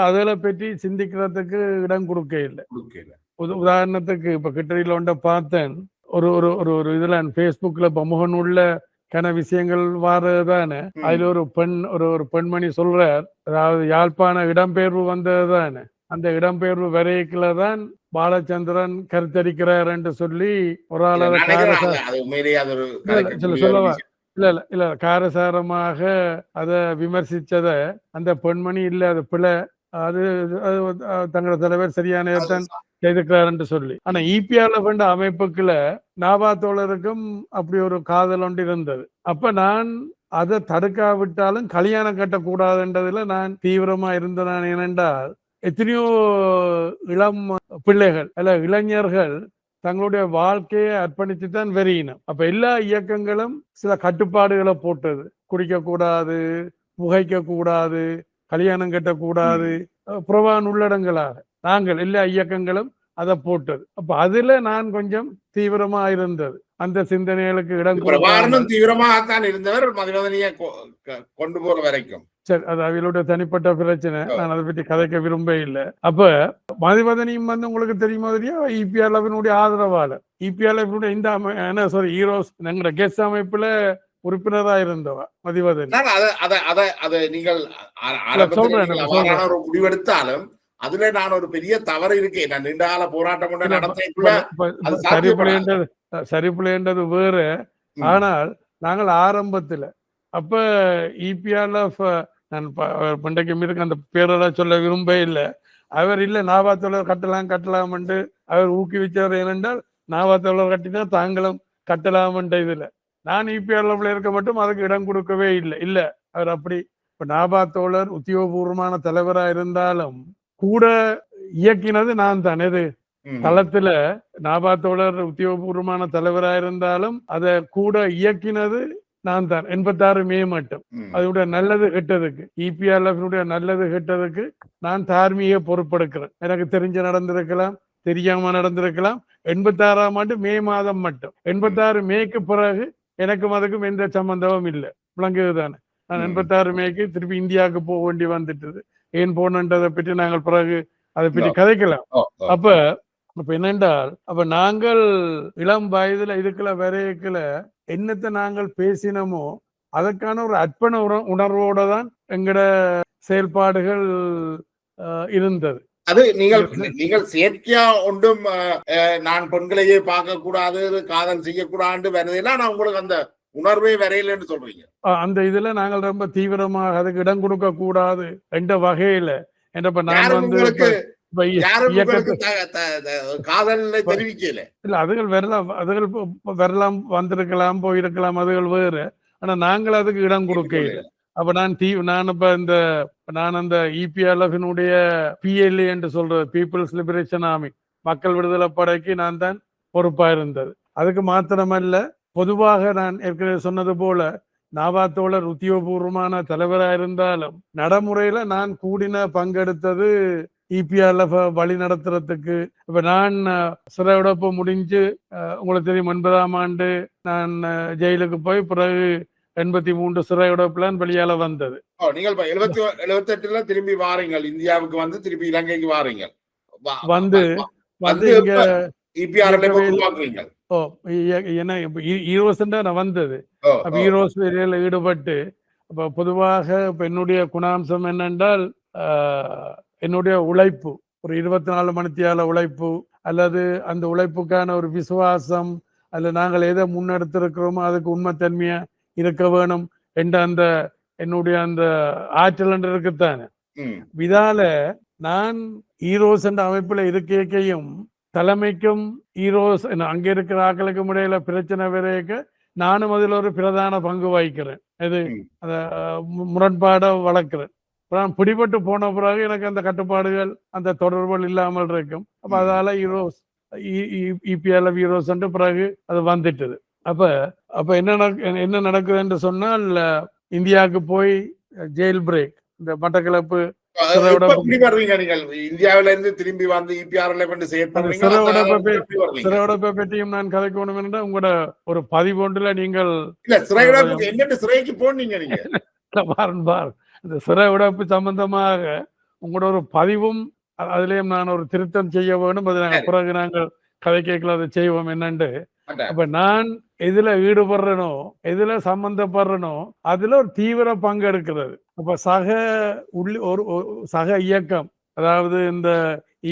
அதுல பற்றி சிந்திக்கிறதுக்கு இடம் கொடுக்க இல்லை. உதாரணத்துக்கு இப்ப கிட்டடியில ஒன்றை பார்த்தேன், ஒரு இதுல பேஸ்புக்ல முகநூல்ல விஷயங்கள் வாரதுதானே. அதுல ஒரு பெண்மணி சொல்றார், அதாவது யாழ்ப்பாண இடம்பெயர்வு வந்ததுதானே, அந்த இடம்பெயர்வு வரைக்குலதான் பாலச்சந்திரன் கருத்தரிக்கிறார் என்று சொல்லி ஒரு ஆளர் சொல்லவா இல்ல காரசாரமாக அதை விமர்சிச்சத அந்த பெண்மணி இல்ல அது பிள்ளை, அது தங்களோட தலைவர் சரியான செய்திருக்கிறார் என்று சொல்லி. ஆனா இபிஆர்ல கொண்ட அமைப்புக்குள்ள நாபாத்தோழருக்கும் அப்படி ஒரு காதல் ஒன்று இருந்தது. அப்ப நான் அதை தடுக்காவிட்டாலும் கல்யாணம் கட்டக்கூடாதுன்றதுல நான் தீவிரமா இருந்தேன். ஏனென்றால் எத்தனையோ இளம் பிள்ளைகள் அல்ல இளைஞர்கள் தங்களுடைய வாழ்க்கையை அர்ப்பணித்து தான் வெறியினம். அப்ப எல்லா இயக்கங்களும் சில கட்டுப்பாடுகளை போட்டது. குடிக்க கூடாது, புகைக்க கூடாது, கல்யாணம் கட்டக்கூடாது, புறவான் உள்ளடங்களாக நாங்கள் எல்லா இயக்கங்களும் அதை போட்டது. அப்ப அதுல நான் கொஞ்சம் தீவிரமா இருந்தது. அந்த சிந்தனைகளுக்கு இடம் பிரபாகரனும் தீவிரமாகத்தான் இருந்தவர் மதிவதனியை கொண்டு போற வரைக்கும். சரி, அது அவளுடைய தனிப்பட்ட பிரச்சனை. நான் அதை பற்றி கதைக்க விரும்ப இல்லை. அப்ப மதிவதனியும் வந்து உங்களுக்கு தெரியுமா தெரியும், இபிஆர்எஃபினுடைய ஆதரவாளர். இபிஆர்எஃபினுடைய இந்த ஈரோஸ் எங்களோட கெஸ்ட் அமைப்புல உறுப்பினரா இருந்தவா மதிவதனி. அதை நீங்கள் முடிவெடுத்தாலும் அதுல நான் ஒரு பெரிய தவறு இருக்கேன். நான் நீண்ட கால போராட்டம் சரிப்புலன்றது வேற. ஆனால் நாங்கள் ஆரம்பத்துல அப்ப இபிஆர்எஃப் நான் பண்டைக்கு மீதுக்கு அந்த பேரெல்லாம் சொல்ல விரும்ப இல்லை. அவர் இல்ல நாவாத்தோழர் கட்டலாம் என்று அவர் ஊக்குவிச்சவர். ஏனென்றால் நாவாத்தோழர் கட்டினா தாங்களும் கட்டலாம் என்ற இதுல நான் இபிஆர்எஃப்ல இருக்க மட்டும் அதுக்கு இடம் கொடுக்கவே இல்லை. அவர் அப்படி இப்ப நாபாத்தோழர் உத்தியோகபூர்வமான தலைவரா இருந்தாலும் கூட இயக்கினது நான் தான். எது தளத்துல நாபாத்தோழர் உத்தியோகபூர்வமான தலைவரா இருந்தாலும் அதை கூட இயக்கினது நான் தான். 86 மே மட்டும் அதனுடைய நல்லது கெட்டதுக்கு இபிஆர்எஃப் நல்லது கெட்டதுக்கு நான் தார்மீக பொறுப்பெடுக்கிறேன். எனக்கு தெரிஞ்ச நடந்திருக்கலாம், தெரியாம நடந்திருக்கலாம். 86ஆம் ஆண்டு மே மாதம் மட்டும் 86 மேக்கு பிறகு எனக்கும் அதுக்கும் எந்த சம்பந்தமும் இல்லை. விளங்குதுதானே? நான் 86 மேக்கு திருப்பி இந்தியாவுக்கு போக வேண்டி வந்துட்டது. ஏன் போனன்றதை பற்றி நாங்கள் பிறகு அதை பற்றி கதைக்கலாம். அப்ப என்னென்றால் அப்ப நாங்கள் இளம் வயதுல இதுக்குள்ள வரையக்குல என்னத்தை நாங்கள் பேசினோமோ அதற்கான ஒரு அர்ப்பண உணர்வோட தான் எங்கட செயல்பாடுகள் இருந்தது. அது நீங்கள் செயற்கையா ஒன்றும் நான் பெண்களையே பார்க்க கூடாது, காதல் செய்யக்கூடாது வருதுன்னா நான் உங்களுக்கு அந்த உணர்வே வரையிலன்னு சொல்றீங்க. அந்த இதுல நாங்கள் ரொம்ப தீவிரமாக அதுக்கு இடம் கொடுக்க கூடாது என்ற வகையில என்றப்ப நான் வந்து தெரிவிக்கல. இல்ல அதுகள் வரலாம் வந்திருக்கலாம் போயிருக்கலாம், அதுகள் வேறு. ஆனா நாங்கள் அதுக்கு இடம் கொடுக்க இல்லை. அப்ப நான் அந்த இபிஆர்எஃபினுடைய பிஎல்ஏ என்று சொல்றது பீப்புள்ஸ் லிபரேஷன் ஆர்மி மக்கள் விடுதலை படைக்கு நான் தான் பொறுப்பா இருந்தது. அதுக்கு மாத்திரமல்ல, பொதுவாக நான் ஏற்கனவே சொன்னது போல நாபாத்தோழர் உத்தியோகபூர்வமான தலைவராக இருந்தாலும் நடைமுறையில நான் கூடின பங்கெடுத்தது இபிஆர்எஃப் வழி நடத்துறதுக்கு. இப்ப நான் சிறையுடப்பு முடிஞ்சு உங்களுக்கு தெரியும் 9ஆம் ஆண்டு நான் ஜெயிலுக்கு போய் பிறகு 83 சிறையுடப்புலாம் வெளியால வந்தது. நீங்கள் 78ல திரும்பி வாரீங்கள், இந்தியாவுக்கு வந்து திருப்பி இலங்கைக்கு வாரீங்க. வந்து இங்க ஈரோஸ் நான் வந்தது. அப்ப ஈரோஸ் வேலையில ஈடுபட்டு அப்ப பொதுவாக இப்ப என்னுடைய குணாம்சம் என்னென்றால் என்னுடைய உழைப்பு ஒரு 24 மணித்தியால உழைப்பு அல்லது அந்த உழைப்புக்கான ஒரு விசுவாசம் அல்ல நாங்கள் எதை முன்னெடுத்திருக்கிறோமோ அதுக்கு உண்மைத்தன்மையா இருக்க வேணும் என்ற அந்த என்னுடைய அந்த ஆற்றல் என்று இருக்குத்தானே. இதால நான் ஈரோஸ் என்ற அமைப்புல இருக்கையும் தலைமைக்கும் ஈரோஸ் அங்க இருக்கிற ஆக்களுக்கும் இடையில பிரச்சனை வரைக்க நானும் அதில் ஒரு பிரதான பங்கு வகிக்கிறேன். இது அந்த முரண்பாட வளர்க்கிறேன். நான் பிடிபட்டு போன பிறகு எனக்கு அந்த கட்டுப்பாடுகள் அந்த தொடர்புகள் இல்லாமல் இருக்கும். அப்ப அதால ஈரோஸ் இபிஎல்எஃப் ஈரோஸ் பிறகு அது வந்துட்டது. அப்ப என்ன நடக்குது என்று சொன்னால் இந்தியாவுக்கு போய் ஜெயில் பிரேக் இந்த மட்டக்களப்பு இந்தியாவில இருந்து திரும்பி வந்து சிறையுடப்பை பற்றியும் நான் கதைக்கணும் என்றால் உங்களோட ஒரு பதிவு ஒன்றுல நீங்கள் சிறைக்கு போனீங்க இந்த சிறையுடப்பு சம்பந்தமாக உங்களோட ஒரு பதிவும் அதுலயும் நான் ஒரு திருத்தம் செய்ய வேணும். அது நாங்கள் பிறகு நாங்கள் கதை கேட்கல அதை செய்வோம் என்னண்டு. அப்ப நான் எதுல ஈடுபடுறனோ எதுல சம்பந்தப்படுறனோ அதுல ஒரு தீவிர பங்கு எடுக்கிறது. அப்ப சக இயக்கம், அதாவது இந்த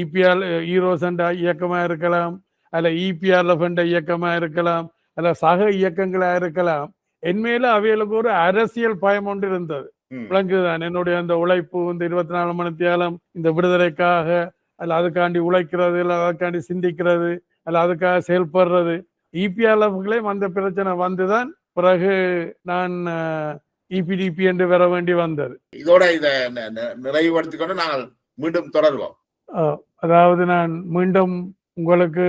இபிஆர் ஈரோஸ் என்ற இயக்கமா இருக்கலாம், அல்ல இபிஆர்எஃப் என்ற இயக்கமா இருக்கலாம், அல்ல சக இயக்கங்களா இருக்கலாம். என்மேல அவைகளுக்கு ஒரு அரசியல் பயம் ஒன்று இருந்தது. விளங்குதான் என்னுடைய அந்த உழைப்பு இந்த 24 மணித்தியாலம் இந்த விடுதலைக்காக அல்ல அதுக்காண்டி உழைக்கிறது, இல்ல அதுக்காண்டி சிந்திக்கிறது, அல்ல அதுக்காக செயல்படுறது. இபிஆர்எஃப்களையும் அந்த பிரச்சனை வந்துதான் பிறகு நான் இபிடிபி என்று வர வேண்டி வந்தது. இதோட இதை நிறைவுபடுத்திக் கொண்டு நாங்கள் மீண்டும் தொடர்வோம். அதாவது நான் மீண்டும் உங்களுக்கு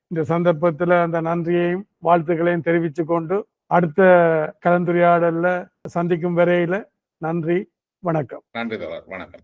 இந்த சந்தர்ப்பத்தில் அந்த நன்றியையும் வாழ்த்துக்களையும் தெரிவித்து கொண்டு அடுத்த கலந்துரையாடல்ல சந்திக்கும் வரையில நன்றி, வணக்கம். நன்றி தோழர், வணக்கம்.